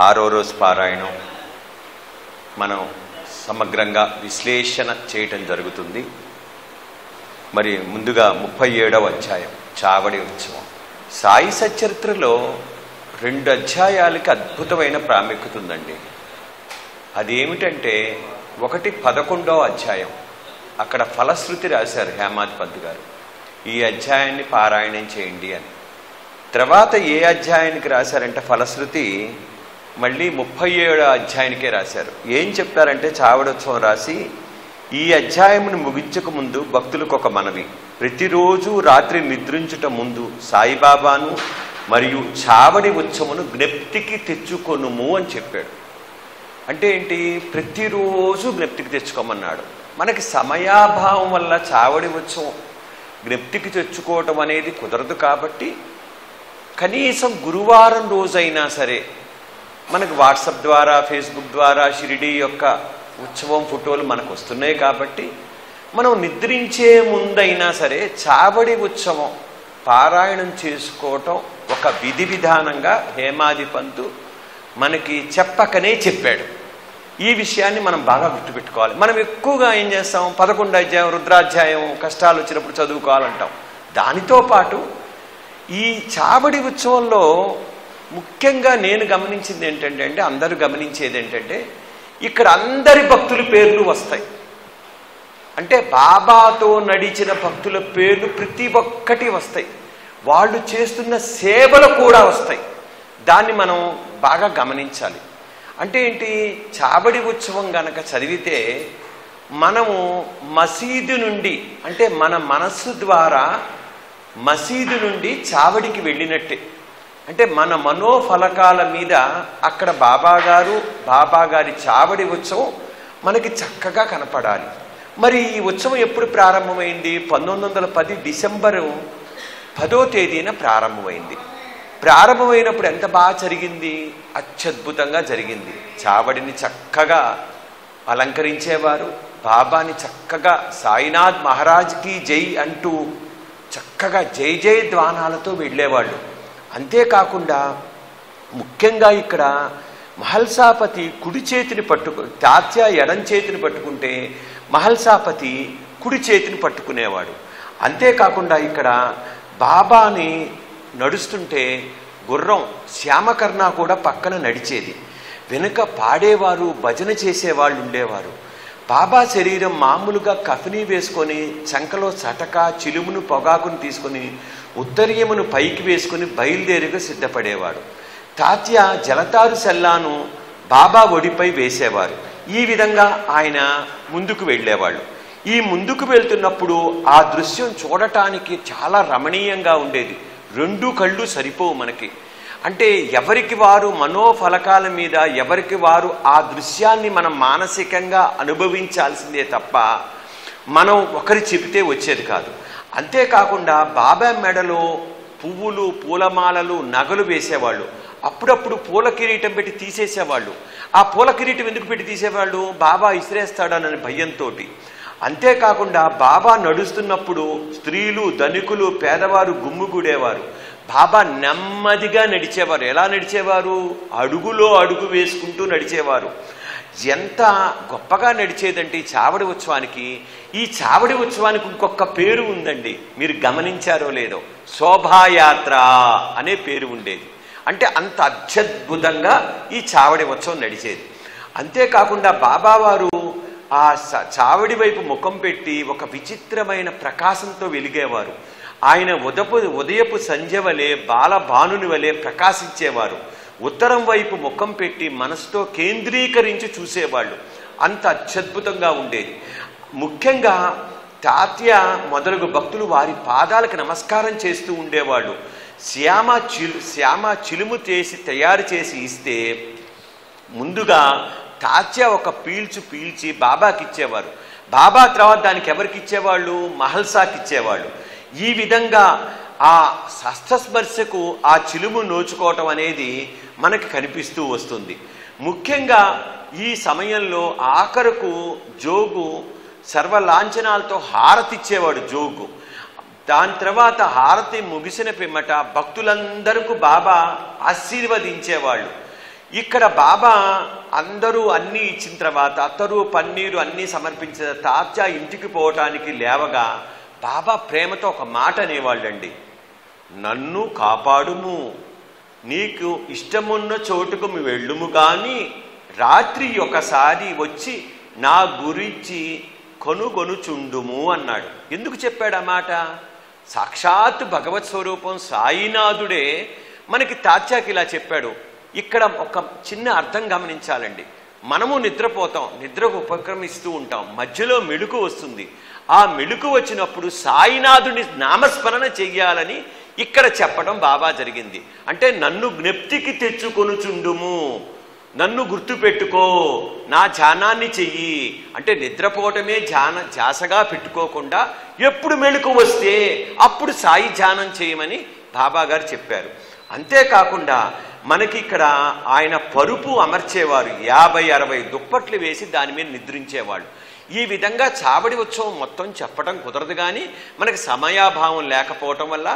6వ రోజు పారాయణం మనం సమగ్రంగా విశ్లేషణ చేయటం జరుగుతుంది. మరి ముందుగా 37వ అధ్యాయం చావడి ఉత్సవం. సాయి సచరిత్రలో 2 అధ్యాయాలకి అద్భుతమైన ప్రాముఖ్యత ఉందండి. అదేమిటంటే ఒకటి 11వ అధ్యాయం, అక్కడ ఫలశ్రుతి రాశారు హేమాద్ పంత్ గారు, ఈ అధ్యాయాన్ని పారాయణం చేయండి అని. తర్వాత ఏ అధ్యాయానికి రాశారంటే ఫలశ్రుతి మళ్ళీ 37వ అధ్యాయానికే రాశారు. ఏం చెప్పారంటే చావడోత్సవం రాసి, ఈ అధ్యాయమును ముగించక ముందు భక్తులకు ఒక మనవి, ప్రతిరోజు రాత్రి నిద్రించుట ముందు సాయిబాబాను మరియు చావడి ఉత్సవమును జ్ఞప్తికి తెచ్చుకొనుము అని చెప్పాడు. అంటే ఏంటి? ప్రతిరోజు జ్ఞప్తికి తెచ్చుకోమన్నాడు. మనకి సమయాభావం వల్ల చావడి ఉత్సవం జ్ఞప్తికి తెచ్చుకోవటం అనేది కుదరదు. కాబట్టి కనీసం గురువారం రోజైనా సరే మనకు వాట్సాప్ ద్వారా, ఫేస్బుక్ ద్వారా షిరిడీ యొక్క ఉత్సవం ఫోటోలు మనకు వస్తున్నాయి. కాబట్టి మనం నిద్రించే ముందైనా సరే చావడి ఉత్సవం పారాయణం చేసుకోవటం ఒక విధి విధానంగా హేమాది పంతు మనకి చెప్పకనే చెప్పాడు. ఈ విషయాన్ని మనం బాగా గుర్తుపెట్టుకోవాలి. మనం ఎక్కువగా ఏం చేస్తాం, 11వ అధ్యాయం రుద్రాధ్యాయం కష్టాలు వచ్చినప్పుడు చదువుకోవాలంటాం. దానితో పాటు ఈ చావడి ఉత్సవంలో ముఖ్యంగా నేను గమనించింది ఏంటంటే అందరూ గమనించేది ఏంటంటే ఇక్కడ అందరి భక్తుల పేర్లు వస్తాయి. అంటే బాబాతో నడిచిన భక్తుల పేర్లు ప్రతి ఒక్కటి వస్తాయి. వాళ్ళు చేస్తున్న సేవలు కూడా వస్తాయి. దాన్ని మనం బాగా గమనించాలి. అంటే ఏంటి? చావడి ఉత్సవం గనక చదివితే మనము మసీదు నుండి, అంటే మన మనస్సు ద్వారా మసీదు నుండి చావడికి వెళ్ళినట్టే. అంటే మన మనోఫలకాల మీద అక్కడ బాబాగారి చావడి ఉత్సవం మనకి చక్కగా కనపడాలి. మరి ఈ ఉత్సవం ఎప్పుడు ప్రారంభమైంది? 1910 డిసెంబరు 10వ తేదీన ప్రారంభమైంది. ప్రారంభమైనప్పుడు ఎంత బాగా జరిగింది, అత్యద్భుతంగా జరిగింది. చావడిని చక్కగా అలంకరించేవారు, బాబాని చక్కగా సాయినాథ్ మహారాజ్కి జై అంటూ చక్కగా జై జై ధ్వానాలతో వెళ్ళేవాళ్ళు. అంతేకాకుండా ముఖ్యంగా ఇక్కడ మహల్సాపతి కుడి చేతిని తాత్య ఎడం చేతిని పట్టుకుంటే మహల్సాపతి కుడి చేతిని పట్టుకునేవాడు. అంతేకాకుండా ఇక్కడ బాబాని నడుస్తుంటే గుర్రం శ్యామకర్ణ కూడా పక్కన నడిచేది. వెనుక పాడేవారు, భజన చేసేవాళ్ళు ఉండేవారు. బాబా శరీరం మామూలుగా కఫినీ వేసుకొని చంకలో చటక చిలుమును పొగాకును తీసుకొని ఉత్తరీయమును పైకి వేసుకుని బయలుదేరిగా సిద్ధపడేవాడు. తాత్య జలతారు సెల్లాను బాబా ఒడిపై వేసేవారు. ఈ విధంగా ఆయన ముందుకు వెళ్ళేవాళ్ళు. ఈ ముందుకు వెళ్తున్నప్పుడు ఆ దృశ్యం చూడటానికి చాలా రమణీయంగా ఉండేది. 2 కళ్ళు సరిపోవు మనకి. అంటే ఎవరికి వారు మనోఫలకాల మీద ఎవరికి వారు ఆ దృశ్యాన్ని మనం మానసికంగా అనుభవించాల్సిందే తప్ప మనం ఒకరి చెబితే వచ్చేది కాదు. అంతేకాకుండా బాబా మెడలో పువ్వులు, పూలమాలలు, నగలు వేసేవాళ్ళు. అప్పుడప్పుడు పూల కిరీటం పెట్టి తీసేసేవాళ్ళు. ఆ పూల కిరీటం ఎందుకు పెట్టి తీసేవాళ్ళు? బాబా ఇసిరేస్తాడనని భయంతో. అంతేకాకుండా బాబా నడుస్తున్నప్పుడు స్త్రీలు, ధనికులు, పేదవారు గుమ్ముగూడేవారు. బాబా నెమ్మదిగా నడిచేవారు. ఎలా నడిచేవారు? అడుగులో అడుగు వేసుకుంటూ నడిచేవారు. ఎంత గొప్పగా నడిచేదంటే ఈ చావడి ఉత్సవానికి. ఈ చావడి ఉత్సవానికి ఇంకొక పేరు ఉందండి, మీరు గమనించారో లేదో, శోభాయాత్ర అనే పేరు ఉండేది. అంటే అంత అత్యద్భుతంగా ఈ చావడి ఉత్సవం నడిచేది. అంతేకాకుండా బాబావారు ఆ చావడి వైపు ముఖం పెట్టి ఒక విచిత్రమైన ప్రకాశంతో వెలిగేవారు. ఆయన ఉదయపు సంధ్య వలె బాలభానుని వలె ప్రకాశించేవారు. ఉత్తరం వైపు ముఖం పెట్టి మనసుతో కేంద్రీకరించి చూసేవాళ్ళు. అంత అత్యద్భుతంగా ఉండేది. ముఖ్యంగా తాత్య మొదలగు భక్తులు వారి పాదాలకు నమస్కారం చేస్తూ ఉండేవాళ్ళు. శ్యామ చిలుము తయారు చేసి ఇస్తే ముందుగా తాత్య ఒక పీల్చి బాబాకి ఇచ్చేవారు. బాబా తర్వాత దానికి ఎవరికి ఇచ్చేవాళ్ళు? మహల్సాకి ఇచ్చేవాళ్ళు. ఈ విధంగా ఆ హస్తస్పర్శకు ఆ చిలుము నోచుకోవటం అనేది మనకి కనిపిస్తూ వస్తుంది. ముఖ్యంగా ఈ సమయంలో ఆఖరుకు జోగు సర్వలాంఛనాలతో హారతి ఇచ్చేవాడు జోగు. దాని తర్వాత హారతి ముగిసిన పిమ్మట భక్తులందరికీ బాబా ఆశీర్వదించేవాళ్ళు. ఇక్కడ బాబా అందరూ అన్నీ ఇచ్చిన తర్వాత అత్తరు పన్నీరు అన్నీ సమర్పించిన తాత్యా ఇంటికి పోవటానికి లేవగా బాబా ప్రేమతో ఒక మాట అనేవాళ్ళండి, నన్ను కాపాడుము, నీకు ఇష్టమున్న చోటుకు వెళ్ళుము కానీ రాత్రి ఒకసారి వచ్చి నా గురించి కొనుగొనుచుండుము అన్నాడు. ఎందుకు చెప్పాడు ఆ మాట? సాక్షాత్ భగవత్ స్వరూపం సాయినాథుడే మనకి తాత్యాకి ఇలా చెప్పాడు. ఇక్కడ ఒక చిన్న అర్థం గమనించాలండి. మనము నిద్రపోతాం, నిద్రకు ఉపక్రమిస్తూ ఉంటాం, మధ్యలో మెలుకు వస్తుంది. ఆ మెలుకు వచ్చినప్పుడు సాయినాథుని నామస్మరణ చెయ్యాలని ఇక్కడ చెప్పడం బాబా జరిగింది. అంటే నన్ను జ్ఞప్తికి తెచ్చుకొనుచుండుము, నన్ను గుర్తుపెట్టుకో, నా ధ్యానాన్ని చెయ్యి అంటే నిద్రపోవటమే ధ్యాసగా పెట్టుకోకుండా ఎప్పుడు మెలుకు వస్తే అప్పుడు సాయి ధ్యానం చేయమని బాబా గారు చెప్పారు. అంతేకాకుండా మనకి ఇక్కడ ఆయన పరుపు అమర్చేవారు, 50-60 దుప్పట్లు వేసి దాని మీద నిద్రించేవాళ్ళు. ఈ విధంగా చావడి ఉత్సవం మొత్తం చెప్పడం కుదరదు, కానీ మనకి సమయాభావం లేకపోవటం వల్ల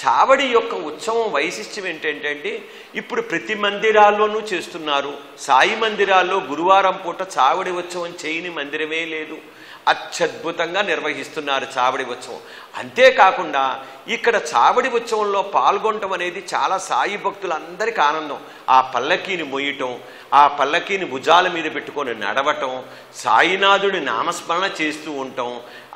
చావడి యొక్క ఉత్సవం వైశిష్ట్యం ఏంటంటే ఇప్పుడు ప్రతి మందిరాల్లోనూ చేస్తున్నారు. సాయి మందిరాల్లో గురువారం పూట చావడి ఉత్సవం చేయని మందిరమే లేదు. అత్యద్భుతంగా నిర్వహిస్తున్నారు చావడి ఉత్సవం. అంతేకాకుండా ఇక్కడ చావడి ఉత్సవంలో పాల్గొనటం అనేది చాలా సాయి భక్తులందరికీ ఆనందం. ఆ పల్లకీని మొయ్యటం, ఆ పల్లకీని భుజాల మీద పెట్టుకొని నడవటం, సాయినాథుడి నామస్మరణ చేస్తూ ఉండటం,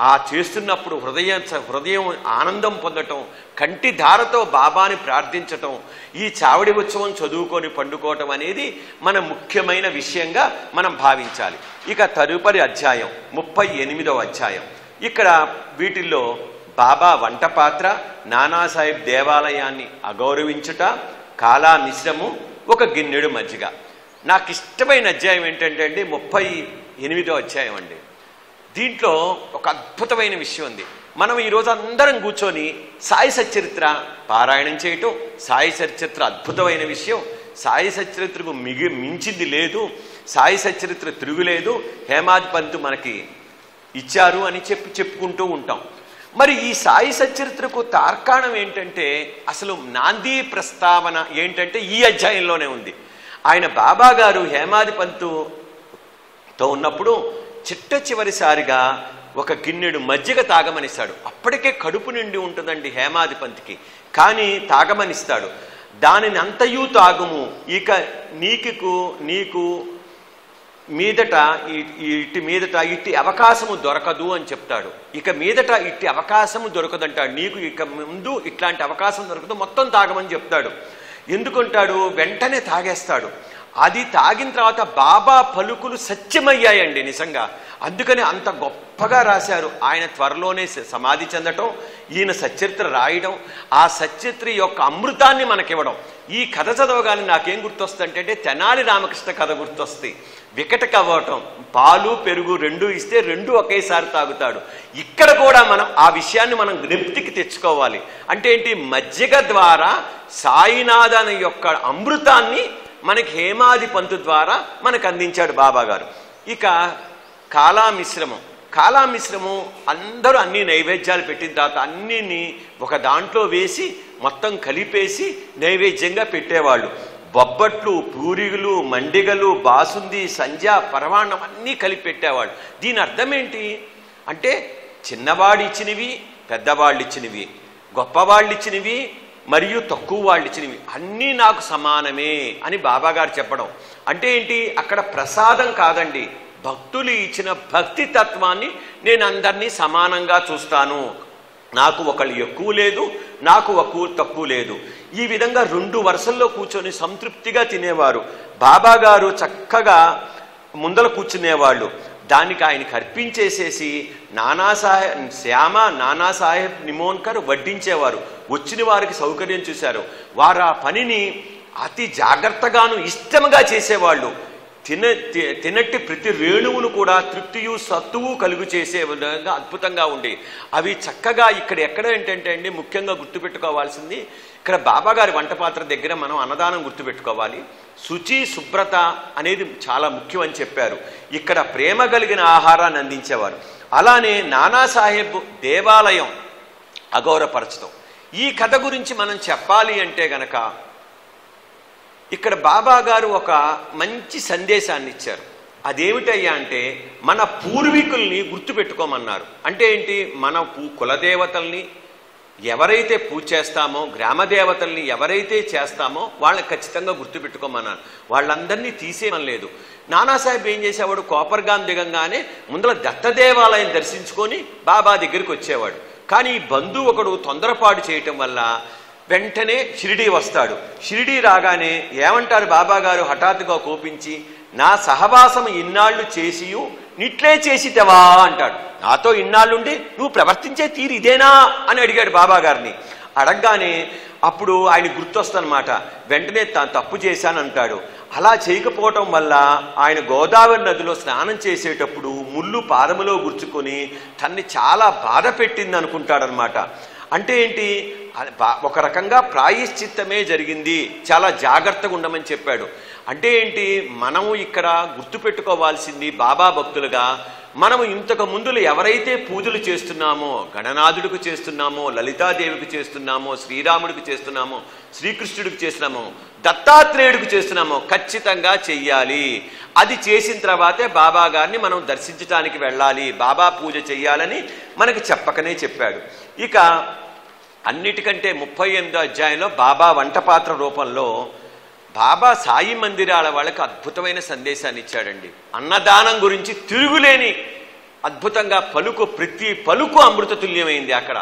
ఆ చేస్తున్నప్పుడు హృదయం ఆనందం పొందటం, కంటి ధారతో బాబాని ప్రార్థించటం, ఈ చావడి ఉత్సవం చదువుకొని పండుకోవటం అనేది మన ముఖ్యమైన విషయంగా మనం భావించాలి. ఇక తదుపరి అధ్యాయం 38వ అధ్యాయం. ఇక్కడ వీటిల్లో బాబా వంటపాత్ర, నానాసాహెబ్ దేవాలయాన్ని అగౌరవించుట, కాలా మిశ్రము, ఒక గిన్నెడు మజ్జిగ. నాకు ఇష్టమైన అధ్యాయం ఏంటంటే అండి 38వ అధ్యాయం అండి. దీంట్లో ఒక అద్భుతమైన విషయం ఉంది. మనం ఈరోజు అందరం కూర్చొని సాయి సచ్చరిత్ర పారాయణం చేయటం, సాయి సచ్చరిత్ర అద్భుతమైన విషయం, సాయి సచ్చరిత్రకు మించింది లేదు, సాయి సచ్చరిత్ర తిరుగులేదు, హేమాద్ పంతు మనకి ఇచ్చారు అని చెప్పుకుంటూ ఉంటాం. మరి ఈ సాయి సచ్చరిత్రకు తార్కాణం ఏంటంటే అసలు నాంది ప్రస్తావన ఏంటంటే ఈ అధ్యాయంలోనే ఉంది. ఆయన బాబా గారు హేమాది పంతుతో ఉన్నప్పుడు చివరిసారిగా ఒక గిన్నెడు మజ్జిగ తాగమనిస్తాడు. అప్పటికే కడుపు నిండి ఉంటుందండి హేమాది పంతుకి, కానీ తాగమనిస్తాడు. దానిని అంతయు తాగుము, ఇక నీకు మీదట ఇట్టి అవకాశము దొరకదు అని చెప్తాడు. ఇక మీదట ఇట్టి అవకాశము దొరకదంటాడు. నీకు ఇక ముందు ఇట్లాంటి అవకాశం దొరకదు, మొత్తం తాగమని చెప్తాడు. ఎందుకంటాడు? వెంటనే తాగేస్తాడు. అది తాగిన తర్వాత బాబా పలుకులు సత్యమయ్యాయండి నిజంగా. అందుకని అంత గొప్పగా రాశారు. ఆయన త్వరలోనే సమాధి చెందటం, ఈయన సచ్చరిత్ర రాయడం, ఆ సచ్చరిత్ర యొక్క అమృతాన్ని మనకివ్వడం. ఈ కథ చదవగానే నాకేం గుర్తొస్తుందంటే తెనాలి రామకృష్ణ కథ గుర్తొస్తాయి. వికట కవ్వటం, పాలు పెరుగు రెండు ఇస్తే రెండు ఒకేసారి తాగుతాడు. ఇక్కడ కూడా మనం ఆ విషయాన్ని మనం జ్ఞప్తికి తెచ్చుకోవాలి. అంటే ఏంటి? మజ్జిగ ద్వారా సాయినాథన్ యొక్క అమృతాన్ని మనకి హేమాది పంతు ద్వారా మనకు అందించాడు బాబా గారు. ఇక కాలామిశ్రమం అందరూ అన్ని నైవేద్యాలు పెట్టిన తర్వాత అన్నిని ఒక దాంట్లో వేసి మొత్తం కలిపేసి నైవేద్యంగా పెట్టేవాళ్ళు. బొబ్బట్లు, పూరీలు, మండిగలు, బాసుంది, సంధ్య, పరమాన్నం అన్నీ కలిపి పెట్టేవాళ్ళు. దీని అర్థం ఏంటి అంటే చిన్నవాళ్ళు ఇచ్చినవి, పెద్దవాళ్ళు ఇచ్చినవి, గొప్పవాళ్ళు ఇచ్చినవి మరియు తక్కువ వాళ్ళు ఇచ్చినవి అన్నీ నాకు సమానమే అని బాబాగారు చెప్పడం. అంటే ఏంటి? అక్కడ ప్రసాదం కాదండి, భక్తులు ఇచ్చిన భక్తి తత్వాన్ని నేను అందరినీ సమానంగా చూస్తాను. నాకు ఒకళ్ళు ఎక్కువ లేదు, నాకు ఒకరు తక్కువ లేదు. ఈ విధంగా 2 వరుసల్లో కూర్చొని సంతృప్తిగా తినేవారు. బాబా గారు చక్కగా ముందల కూర్చునేవాళ్ళు. దానికి ఆయనకి అర్పించేసేసి నానాసాహెబ్ నిమోన్కర్ వడ్డించేవారు. వచ్చిన వారికి సౌకర్యం చూశారు. వారు ఆ పనిని అతి జాగ్రత్తగాను ఇష్టంగా చేసేవాళ్ళు. తినట్టి ప్రతి రేణువును కూడా తృప్తియు సత్తువు కలుగు చేసే విధంగా అద్భుతంగా ఉండే అవి చక్కగా ఎక్కడ ఏంటంటే అండి ముఖ్యంగా గుర్తుపెట్టుకోవాల్సింది, ఇక్కడ బాబాగారి వంటపాత్ర దగ్గర మనం అన్నదానం గుర్తుపెట్టుకోవాలి. శుచి శుభ్రత అనేది చాలా ముఖ్యం అని చెప్పారు. ఇక్కడ ప్రేమ కలిగిన ఆహారాన్ని అందించేవారు. అలానే నానాసాహెబ్ దేవాలయం అగౌరవపరచడం. ఈ కథ గురించి మనం చెప్పాలి అంటే గనక ఇక్కడ బాబా గారు ఒక మంచి సందేశాన్ని ఇచ్చారు. అదేమిటయ్యా అంటే మన పూర్వీకుల్ని గుర్తుపెట్టుకోమన్నారు. అంటే ఏంటి, మన కులదేవతల్ని ఎవరైతే పూజ చేస్తామో, గ్రామ దేవతల్ని ఎవరైతే చేస్తామో వాళ్ళని ఖచ్చితంగా గుర్తుపెట్టుకోమన్నారు. వాళ్ళందరినీ తీసేయమని లేదు. నానాసాహెబ్ ఏం చేసేవాడు, కోపర్గాం దిగంగానే ముందర దత్త దేవాలయం దర్శించుకొని బాబా దగ్గరికి వచ్చేవాడు. కానీ ఈ బంధువు ఒకడు తొందరపాటు చేయటం వల్ల వెంటనే షిరిడీ వస్తాడు. షిరిడీ రాగానే ఏమంటారు బాబా గారు హఠాత్తుగా కోపించి, నా సహవాసం ఇన్నాళ్ళు చేసియు నిట్లే చేసితవా అంటాడు. నాతో ఇన్నాళ్ళుండి నువ్వు ప్రవర్తించే తీరు ఇదేనా అని అడిగాడు బాబా గారిని. అడగగానే అప్పుడు ఆయన గుర్తొస్తనమాట. వెంటనే తప్పు చేశానంటాడు. అలా చేయకపోవటం వల్ల ఆయన గోదావరి నదిలో స్నానం చేసేటప్పుడు ముళ్ళు పాదములో గుర్చుకొని తన్ని చాలా బాధ పెట్టింది అనుకుంటాడనమాట. అంటే ఏంటి, ఒక రకంగా ప్రాయశ్చిత్తమే జరిగింది, చాలా జాగ్రత్తగా ఉండమని చెప్పాడు. అంటే ఏంటి, మనము ఇక్కడ గుర్తుపెట్టుకోవాల్సింది బాబా భక్తులుగా మనము ఇంతకు ముందులు ఎవరైతే పూజలు చేస్తున్నామో, గణనాథుడికి చేస్తున్నామో, లలితాదేవికి చేస్తున్నామో, శ్రీరాముడికి చేస్తున్నామో, శ్రీకృష్ణుడికి చేస్తున్నామో, దత్తాత్రేయుడికి చేస్తున్నామో ఖచ్చితంగా చెయ్యాలి. అది చేసిన తర్వాతే బాబా గారిని మనం దర్శించడానికి వెళ్ళాలి, బాబా పూజ చెయ్యాలని మనకి చెప్పకనే చెప్పాడు. ఇక అన్నిటికంటే 38వ అధ్యాయంలో బాబా వంటపాత్ర రూపంలో బాబా సాయి మందిరాల వాళ్ళకి అద్భుతమైన సందేశాన్ని ఇచ్చాడండి. అన్నదానం గురించి తిరుగులేని అద్భుతంగా ప్రతి పలుకు అమృతతుల్యమైంది. అక్కడ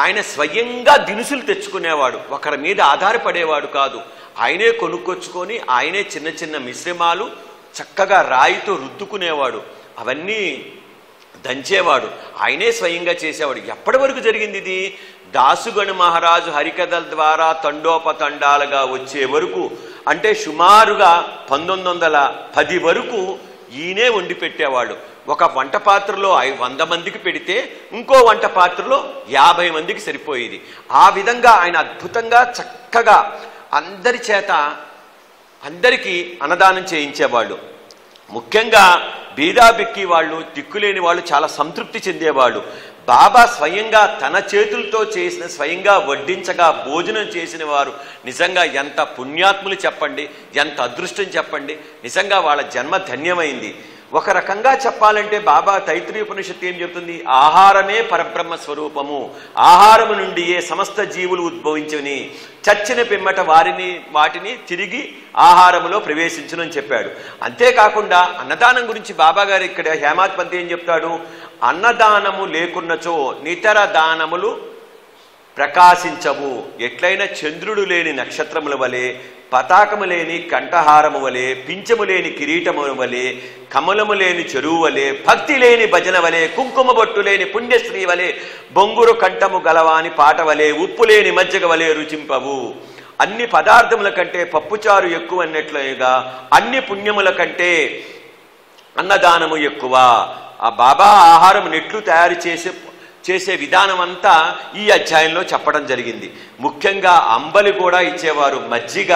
ఆయన స్వయంగా దినుసులు తెచ్చుకునేవాడు, ఒకరి మీద ఆధారపడేవాడు కాదు. ఆయనే కొనుక్కొచ్చుకొని ఆయనే చిన్న చిన్న మిశ్రమాలు చక్కగా రాయితో రుద్దుకునేవాడు, అవన్నీ దంచేవాడు, ఆయనే స్వయంగా చేసేవాడు. ఎప్పటి వరకు జరిగింది ఇది? దాసుగణ మహారాజు హరికథల ద్వారా తండోపతండాలుగా వచ్చే వరకు, అంటే సుమారుగా 1910 వరకు ఈయనే వండి పెట్టేవాళ్ళు. ఒక వంట పాత్రలో 100 మందికి పెడితే ఇంకో వంట పాత్రలో 50 మందికి సరిపోయేది. ఆ విధంగా ఆయన అద్భుతంగా చక్కగా అందరి చేత అందరికీ అన్నదానం చేయించేవాళ్ళు. ముఖ్యంగా బీదాబిక్కి వాళ్ళు, దిక్కులేని వాళ్ళు చాలా సంతృప్తి చెందేవాళ్ళు. బాబా స్వయంగా తన చేతులతో చేసిన, స్వయంగా వడ్డించగా భోజనం చేసిన వారు నిజంగా ఎంత పుణ్యాత్ములు చెప్పండి, ఎంత అదృష్టం చెప్పండి. నిజంగా వాళ్ళ జన్మ ధన్యమైంది. ఒక రకంగా చెప్పాలంటే బాబా తైత్రీయ ఉపనిషత్తు ఏం చెప్తుంది? ఆహారమే పరబ్రహ్మ స్వరూపము, ఆహారము నుండియే సమస్త జీవులు ఉద్భవించని, చచ్చిన పిమ్మట వాటిని తిరిగి ఆహారములో ప్రవేశించునని చెప్పాడు. అంతేకాకుండా అన్నదానం గురించి బాబా గారు ఇక్కడ హేమాత్ పంత్ ఏం చెప్తాడు? అన్నదానము లేకున్నచో నితర దానములు ప్రకాశించవు. ఎట్లయినా చంద్రుడు లేని నక్షత్రముల వలె, పతాకము లేని కంఠహారము వలె, పింఛము లేని కిరీటము వలె, కమలము లేని చెరువు వలె, భక్తి లేని భజన వలె, కుంకుమ బొట్టు లేని పుణ్యశ్రీ వలె, బొంగురు కంఠము గలవాని పాట వలె, ఉప్పు లేని మజ్జిగ వలె రుచింపవు. అన్ని పదార్థముల కంటే పప్పుచారు ఎక్కువ అన్నట్లుగా అన్ని పుణ్యముల కంటే అన్నదానము ఎక్కువ. ఆ బాబా ఆహారం నెట్లు తయారు చేసే విధానం అంతా ఈ అధ్యాయంలో చెప్పడం జరిగింది. ముఖ్యంగా అంబలి కూడా ఇచ్చేవారు, మజ్జిగ,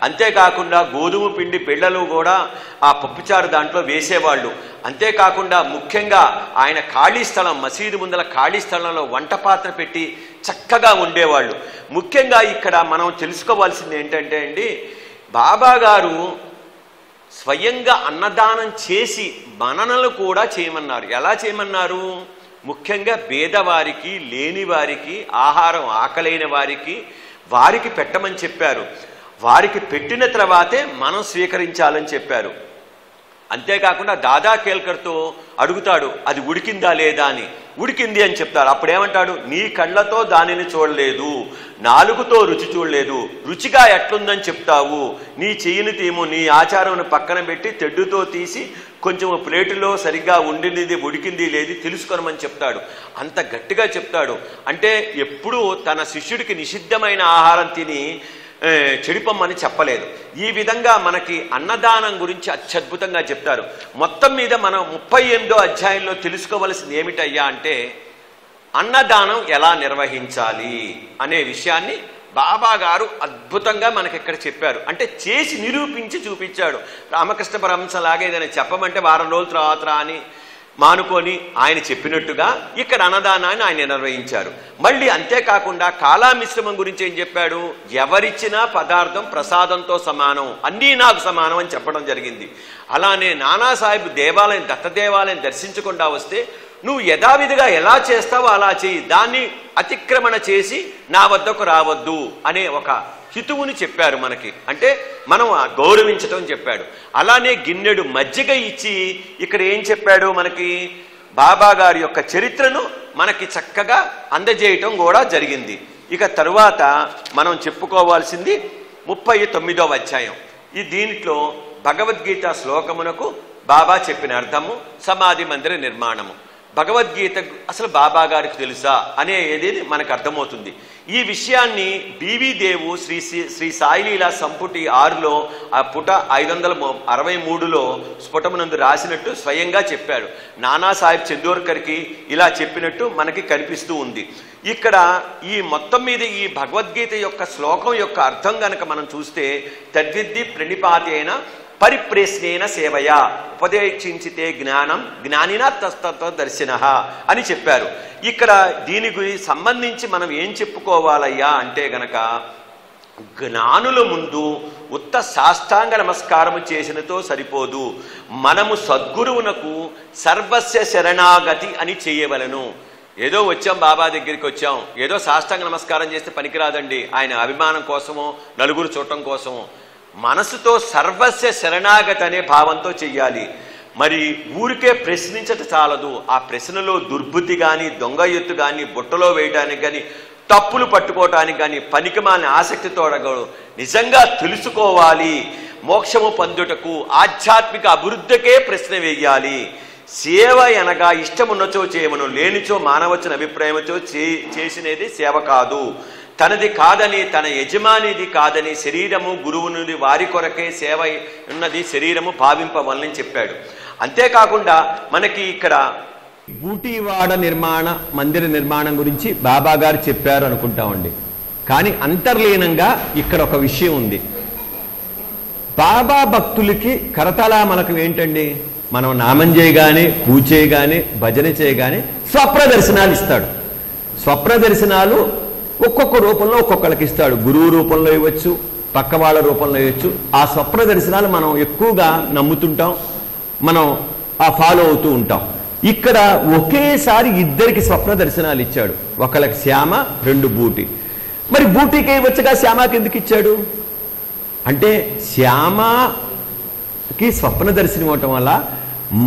అంతేకాకుండా గోధుమ పిండి పిళ్ళలు కూడా ఆ పప్పుచారు దాంట్లో వేసేవాళ్ళు. అంతేకాకుండా ముఖ్యంగా ఆయన ఖాళీ స్థలం, మసీదు ముందల ఖాళీ స్థలంలో వంట పాత్ర పెట్టి చక్కగా ఉండేవాళ్ళు. ముఖ్యంగా ఇక్కడ మనం తెలుసుకోవాల్సింది ఏంటంటే అండి, బాబా గారు స్వయంగా అన్నదానం చేసి మననలు కూడా చేయమన్నారు. ఎలా చేయమన్నారు? ముఖ్యంగా పేదవారికి, లేని వారికి, ఆహారం ఆకలైన వారికి పెట్టమని చెప్పారు. వారికి పెట్టిన తర్వాతే మనం స్వీకరించాలని చెప్పారు. అంతేకాకుండా దాదా కేల్కర్తో అడుగుతాడు, అది ఉడికిందా లేదా అని. ఉడికింది అని చెప్తాడు. అప్పుడేమంటాడు? నీ కళ్ళతో దానిని చూడలేదు, నాలుగుతో రుచి చూడలేదు, రుచిగా ఎట్లుందని చెప్తావు? నీ చెయ్యిని తీము, నీ ఆచారం పక్కన పెట్టి తెడ్డుతో తీసి కొంచెం ప్లేటులో సరిగ్గా ఉండింది, ఉడికింది లేదు తెలుసుకోనమని చెప్తాడు. అంత గట్టిగా చెప్తాడు. అంటే ఎప్పుడూ తన శిష్యుడికి నిషిద్ధమైన ఆహారం తిని చెడిపమ్మని చెప్పలేదు. ఈ విధంగా మనకి అన్నదానం గురించి అత్యద్భుతంగా చెప్తారు. మొత్తం మీద మనం 38వ అధ్యాయంలో తెలుసుకోవలసింది ఏమిటయ్యా అంటే, అన్నదానం ఎలా నిర్వహించాలి అనే విషయాన్ని బాబా గారు అద్భుతంగా మనకి ఇక్కడ చెప్పారు. అంటే చేసి నిరూపించి చూపించాడు. రామకృష్ణ పరమహంస లాగా ఏదైనా చెప్పమంటే వారం రోజుల తర్వాత అని మానుకొని ఆయన చెప్పినట్టుగా ఇక్కడ అన్నదానాన్ని ఆయన నిర్వహించారు. మళ్ళీ అంతేకాకుండా కాలామిశ్రమం గురించి ఏం చెప్పాడు? ఎవరిచ్చినా పదార్థం ప్రసాదంతో సమానం, అన్నీ నాకు సమానం అని చెప్పడం జరిగింది. అలానే నానాసాహెబ్ దేవాలయం, దత్త దేవాలయం దర్శించకుండా వస్తే నువ్వు యథావిధిగా ఎలా చేస్తావో అలా చేయి, దాన్ని అతిక్రమణ చేసి నా వద్దకు రావద్దు అనే ఒక హితువుని చెప్పారు మనకి. అంటే మనం గౌరవించటం చెప్పాడు. అలానే గిన్నెడు మజ్జిగ ఇచ్చి ఇక్కడ ఏం చెప్పాడు మనకి? బాబా గారి యొక్క చరిత్రను మనకి చక్కగా అందజేయటం కూడా జరిగింది. ఇక తరువాత మనం చెప్పుకోవాల్సింది 39వ అధ్యాయం. దీంట్లో భగవద్గీత శ్లోకమునకు బాబా చెప్పిన అర్థము, సమాధి మందిర నిర్మాణము. భగవద్గీత అసలు బాబా గారికి తెలుసా అనేది మనకు అర్థమవుతుంది. ఈ విషయాన్ని బివి దేవు శ్రీ సాయిలీలా సంపుటి 6లో ఆ పుట 563లో స్ఫుటమునందు రాసినట్టు స్వయంగా చెప్పాడు. నానాసాహెబ్ చందోర్కర్కి ఇలా చెప్పినట్టు మనకి కనిపిస్తూ ఉంది. ఇక్కడ ఈ మొత్తం మీద ఈ భగవద్గీత యొక్క శ్లోకం యొక్క అర్థం కనుక మనం చూస్తే, తద్విద్ది ప్రణిపాతేన పరిప్రేష్ణేన సేవయ ఉపదేశించితే జ్ఞానం జ్ఞానినా తస్తత్వ దర్శన అని చెప్పారు. ఇక్కడ దీనికి సంబంధించి మనం ఏం చెప్పుకోవాలయ్యా అంటే గనక, జ్ఞానుల ముందు ఉత్త సాష్టాంగ నమస్కారము చేసినతో సరిపోదు, మనము సద్గురువునకు సర్వస్య శరణాగతి అని చేయవలను. ఏదో వచ్చాం బాబా దగ్గరికి వచ్చాం, ఏదో సాష్టాంగ నమస్కారం చేస్తే పనికిరాదండి. ఆయన అభిమానం కోసమో నలుగురు చూడటం కోసమో మనసుతో సర్వస్య శరణాగతి అనే భావంతో చెయ్యాలి. మరి ఊరికే ప్రశ్నించట చాలదు. ఆ ప్రశ్నలో దుర్బుద్ధి కానీ, దొంగ ఎత్తు కానీ, బుట్టలో వేయడానికి కానీ, తప్పులు పట్టుకోవటానికి కానీ పనికిమాలిన ఆసక్తితో నిజంగా తెలుసుకోవాలి. మోక్షము పొందుటకు ఆధ్యాత్మిక అభివృద్ధికే ప్రశ్న వేయాలి. సేవ అనగా ఇష్టమున్నచో చేయమను, లేనిచో మానవచ్చిన అభిప్రాయంతో చేసినది సేవ కాదు. తనది కాదని, తన యజమానిది కాదని, శరీరము గురువునిది వారి కొరకే సేవ ఉన్నది శరీరము భావింపవలని చెప్పాడు. అంతేకాకుండా మనకి ఇక్కడ బూటీవాడ మందిర నిర్మాణం గురించి బాబా గారు చెప్పారు అనుకుంటామండి. కానీ అంతర్లీనంగా ఇక్కడ ఒక విషయం ఉంది. బాబా భక్తులకి కరతలామలకం ఏంటండి? మనం నామం చేయగానే, పూజ చేయగానే, భజన చేయగానే స్వప్న దర్శనాలు ఇస్తాడు. స్వప్న దర్శనాలు ఒక్కొక్క రూపంలో ఒక్కొక్కరికి ఇస్తాడు. గురువు రూపంలో ఇవ్వచ్చు, పక్క వాళ్ళ రూపంలో ఇవ్వచ్చు. ఆ స్వప్న దర్శనాలు మనం ఎక్కువగా నమ్ముతుంటాం, మనం ఫాలో అవుతూ ఉంటాం. ఇక్కడ ఒకేసారి ఇద్దరికి స్వప్న దర్శనాలు ఇచ్చాడు. ఒకళ్ళకి శ్యామ, 2 బూటి. మరి బూటీకి ఇవ్వచ్చుగా, శ్యామకి ఎందుకు ఇచ్చాడు అంటే, శ్యామకి స్వప్న దర్శనం ఇవ్వటం వల్ల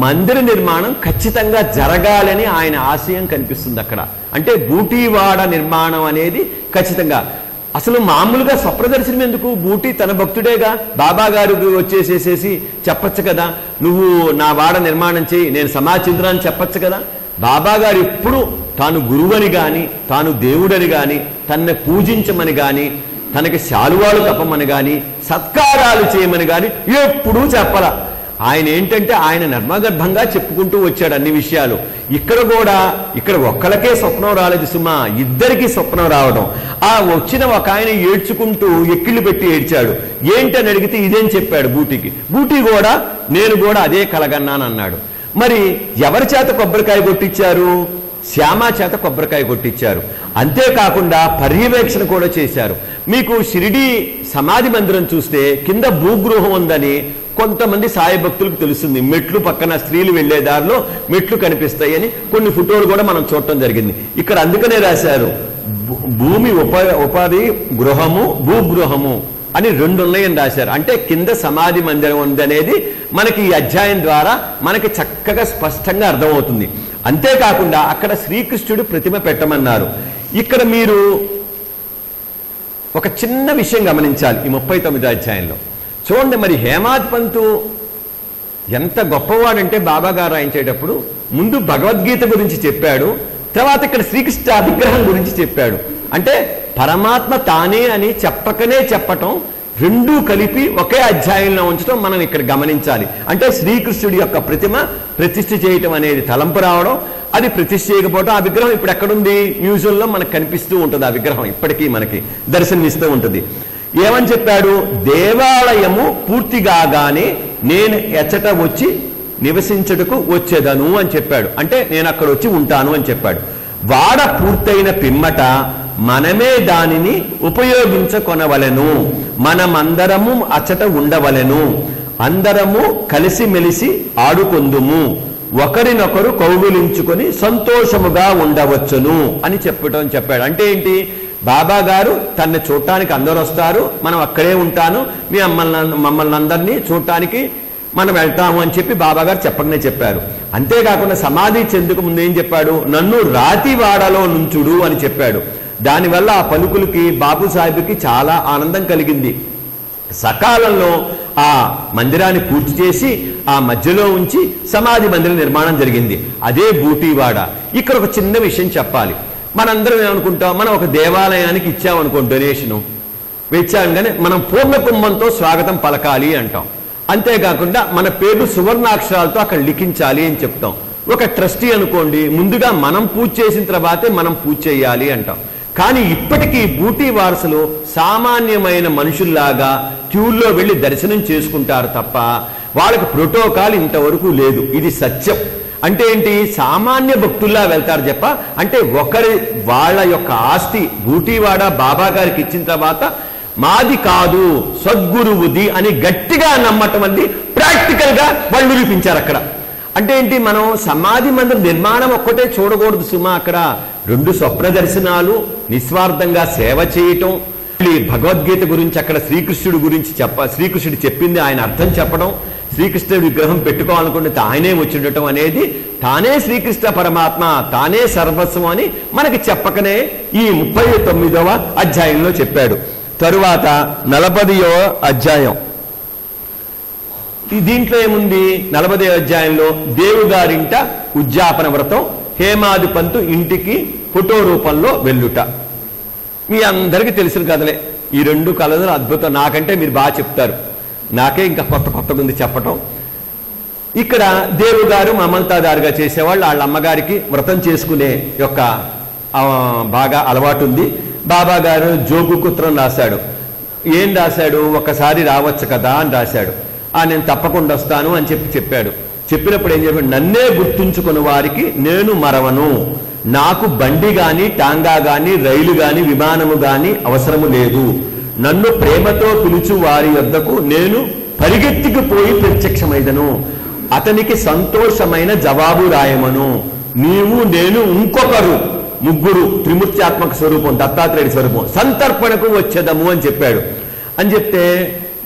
మందిర నిర్మాణం ఖచ్చితంగా జరగాలని ఆయన ఆశయం కనిపిస్తుంది అక్కడ. అంటే బూటీవాడ నిర్మాణం అనేది ఖచ్చితంగా. అసలు మామూలుగా స్వప్న దర్శనం ఎందుకు? బూటీ తన భక్తుడేగా, బాబా గారు వచ్చేసేసేసి చెప్పచ్చు కదా, నువ్వు నా వాడ నిర్మాణం చేయి, నేను సమాచింద్రాన్ని చెప్పచ్చు కదా. బాబా గారు ఎప్పుడు తాను గురువని కానీ, తాను దేవుడని కానీ, తనని పూజించమని కానీ, తనకి శాలువాలు కప్పమని కానీ, సత్కారాలు చేయమని కానీ ఎప్పుడూ చెప్పాల. ఆయన ఏంటంటే ఆయన నర్మగర్భంగా చెప్పుకుంటూ వచ్చాడు అన్ని విషయాలు. ఇక్కడ ఒక్కళ్ళకే స్వప్నం రాలేదు సుమా, ఇద్దరికి స్వప్నం రావడం. ఆ వచ్చిన ఒక ఆయన ఏడ్చుకుంటూ ఎక్కిళ్ళు పెట్టి ఏడ్చాడు. ఏంటని అడిగితే ఇదేం చెప్పాడు బూటీకి. బూటీ కూడా నేను కూడా అదే కలగన్నాను అన్నాడు. మరి ఎవరి చేత కొబ్బరికాయ కొట్టించారు? శ్యామ చేత కొబ్బరికాయ కొట్టించారు. అంతేకాకుండా పర్యవేక్షణ కూడా చేశారు. మీకు షిరిడి సమాధి మందిరం చూస్తే కింద భూగృహం ఉందని కొంతమంది సాయి భక్తులకు తెలుస్తుంది. మెట్లు పక్కన స్త్రీలు వెళ్లే దారిలో మెట్లు కనిపిస్తాయని కొన్ని ఫోటోలు కూడా మనం చూడటం జరిగింది. ఇక్కడ అందుకనే రాశారు, భూమి ఉపాధి గృహము, భూగృహము అని 2 ఉన్నాయని రాశారు. అంటే కింద సమాధి మందిరం ఉందనేది మనకి ఈ అధ్యాయం ద్వారా మనకి చక్కగా స్పష్టంగా అర్థమవుతుంది. అంతేకాకుండా అక్కడ శ్రీకృష్ణుడు ప్రతిమ పెట్టమన్నారు. ఇక్కడ మీరు ఒక చిన్న విషయం గమనించాలి. ఈ 39వ అధ్యాయంలో చూడండి, మరి హేమాద్ పంతు ఎంత గొప్పవాడంటే బాబా గారు రాయించేటప్పుడు ముందు భగవద్గీత గురించి చెప్పాడు, తర్వాత ఇక్కడ శ్రీకృష్ణ విగ్రహం గురించి చెప్పాడు. అంటే పరమాత్మ తానే అని చెప్పకనే చెప్పటం, రెండూ కలిపి ఒకే అధ్యాయంలో ఉంచడం మనం ఇక్కడ గమనించాలి. అంటే శ్రీకృష్ణుడి యొక్క ప్రతిమ ప్రతిష్ఠ చేయటం అనేది తలంపు రావడం, అది ప్రతిష్ఠ చేయకపోవడం. ఆ విగ్రహం ఇప్పుడు ఎక్కడుంది? మ్యూజియంలో మనకు కనిపిస్తూ ఉంటుంది. ఆ విగ్రహం ఇప్పటికీ మనకి దర్శనమిస్తూ ఉంటుంది. ఏమని చెప్పాడు? దేవాలయము పూర్తి కాగానే నేను ఎచ్చట వచ్చి నివసించుటకు వచ్చేదను అని చెప్పాడు. అంటే నేను అక్కడ వచ్చి ఉంటాను అని చెప్పాడు. వాడ పూర్తయిన పిమ్మట మనమే దానిని ఉపయోగించుకొనవలెను, మనమందరము అచ్చట ఉండవలెను, అందరము కలిసిమెలిసి ఆడుకొందుము, ఒకరినొకరు కౌగిలించుకొని సంతోషముగా ఉండవచ్చును అని చెప్పాడు. అంటే ఏంటి, బాబా గారు తన్ని చూడటానికి అందరూ వస్తారు, మనం అక్కడే ఉంటాను, మమ్మల్ని అందరినీ చూడటానికి మనం వెళ్తాము అని చెప్పి బాబా గారు చెప్పారు. అంతేకాకుండా సమాధి చెందుకు ముందు ఏం చెప్పాడు, నన్ను రాతివాడలో నుంచుడు అని చెప్పాడు. దానివల్ల ఆ పలుకులకి బాబు సాహెబ్కి చాలా ఆనందం కలిగింది. సకాలంలో ఆ మందిరాన్ని పూర్తి చేసి ఆ మధ్యలో ఉంచి సమాధి మందిర నిర్మాణం జరిగింది. అదే బూటీవాడ. ఇక్కడ ఒక చిన్న విషయం చెప్పాలి. మనందరం ఏమనుకుంటాం, మనం ఒక దేవాలయానికి ఇచ్చామనుకో డొనేషను ఇచ్చాం, మనం పూర్ణ కుంభంతో స్వాగతం పలకాలి అంటాం. అంతేకాకుండా మన పేర్లు సువర్ణాక్షరాలతో అక్కడ లిఖించాలి అని చెప్తాం. ఒక ట్రస్టీ అనుకోండి, ముందుగా మనం పూజ చేసిన తర్వాతే మనం పూజ చేయాలి అంటాం. కానీ ఇప్పటికీ బూటీ వారసులు సామాన్యమైన మనుషుల్లాగా క్యూల్లో వెళ్ళి దర్శనం చేసుకుంటారు తప్ప వాళ్ళకి ప్రోటోకాల్ ఇంతవరకు లేదు. ఇది సత్యం. అంటే ఏంటి, సామాన్య భక్తుల్లా వెళ్తారు చెప్ప. అంటే వాళ్ళ యొక్క ఆస్తి బూటీవాడ బాబా గారికి ఇచ్చిన తర్వాత మాది కాదు సద్గురువుది అని గట్టిగా నమ్మటం అంది ప్రాక్టికల్ గా వాళ్ళు నిరూపించారు అక్కడ. అంటే ఏంటి, మనం సమాధి మందిర నిర్మాణం ఒక్కటే చూడకూడదు సుమా. అక్కడ 2 స్వప్న దర్శనాలు, నిస్వార్థంగా సేవ చేయటం, భగవద్గీత గురించి అక్కడ శ్రీకృష్ణుడి గురించి శ్రీకృష్ణుడు చెప్పింది ఆయన అర్థం చెప్పడం, శ్రీకృష్ణుడి విగ్రహం పెట్టుకోవాలనుకుంటే ఆయనే వచ్చిండటం అనేది, తానే శ్రీకృష్ణ పరమాత్మ, తానే సర్వస్వం అని మనకి చెప్పకనే ఈ 39వ అధ్యాయంలో చెప్పాడు. తరువాత 40వ అధ్యాయం. దీంట్లో ఏముంది, 40వ అధ్యాయంలో దేవుగారింట ఉద్యాపన వ్రతం, హేమాది పంతు ఇంటికి ఫోటో రూపంలో వెళ్ళుట. మీ అందరికీ తెలిసిన కథలే. ఈ 2 కథలు అద్భుతం. నాకంటే మీరు బాగా చెప్తారు, నాకే ఇంకా కొత్తగా ఉంది చెప్పటం. ఇక్కడ దేవుగారు మమల్తాదారుగా చేసేవాళ్ళు, వాళ్ళ అమ్మగారికి వ్రతం చేసుకునే యొక్క బాగా అలవాటు ఉంది. బాబా గారు జోగుకు ఉత్తరం రాశాడు. ఏం రాశాడు, ఒకసారి రావచ్చు కదా అని రాశాడు. నేను తప్పకుండా వస్తాను అని చెప్పాడు. చెప్పినప్పుడు ఏం చెప్పాడు, నన్నే గుర్తుంచుకున్న వారికి నేను మరవను, నాకు బండి గాని టాంగా గాని రైలు గాని విమానము గాని అవసరము లేదు, నన్ను ప్రేమతో పిలుచు వారి వద్దకు నేను పరిగెత్తికిపోయి ప్రత్యక్షమైదను, అతనికి సంతోషమైన జవాబు రాయమను, నీవు నేను ఇంకొకరు ముగ్గురు త్రిమూర్త్యాత్మక స్వరూపం దత్తాత్రేయుడి స్వరూపం సంతర్పణకు వచ్చేదము అని చెప్పాడు. అని చెప్తే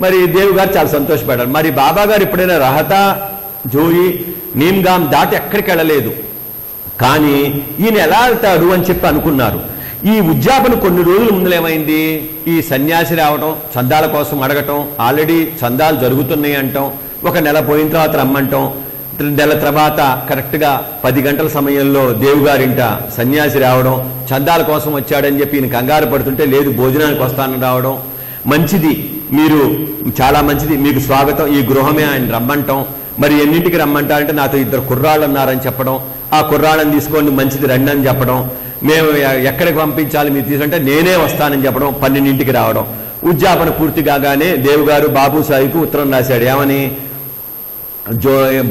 మరి దేవు గారు చాలా సంతోషపడ్డారు. మరి బాబా గారు ఎప్పుడైనా రహతా జోయి నీమ్గాం దాటి ఎక్కడికి వెళ్ళలేదు, కానీ ఈయన ఎలా వెళ్తాడు అని చెప్పి అనుకున్నారు. ఈ ఉద్యాపన కొన్ని రోజుల ముందు ఏమైంది, ఈ సన్యాసి రావటం, చందాల కోసం అడగటం, ఆల్రెడీ చందాలు జరుగుతున్నాయి అంటాం, ఒక నెల పోయిన తర్వాత రమ్మంటాం, నెల తర్వాత కరెక్ట్గా 10 గంటల సమయంలో దేవుగారింట సన్యాసి రావడం, చందాల కోసం వచ్చాడని చెప్పి ఈయన కంగారు పడుతుంటే లేదు భోజనానికి వస్తానని రావడం, మంచిది మీరు చాలా మంచిది మీకు స్వాగతం, ఈ గృహమే ఆయన రమ్మంటాం, మరి ఎన్నింటికి రమ్మంటారంటే నాతో 2 కుర్రాళ్ళు ఉన్నారని చెప్పడం, ఆ కుర్రాళ్ళని తీసుకోండి మంచిది రండి అని చెప్పడం, మేము ఎక్కడికి పంపించాలి మీరు తీసుకుంటే నేనే వస్తానని చెప్పడం, 12ంటికి రావడం. ఉద్యాపన పూర్తి కాగానే దేవుగారు బాబు సాయికు ఉత్తరం రాశాడు. ఏమని,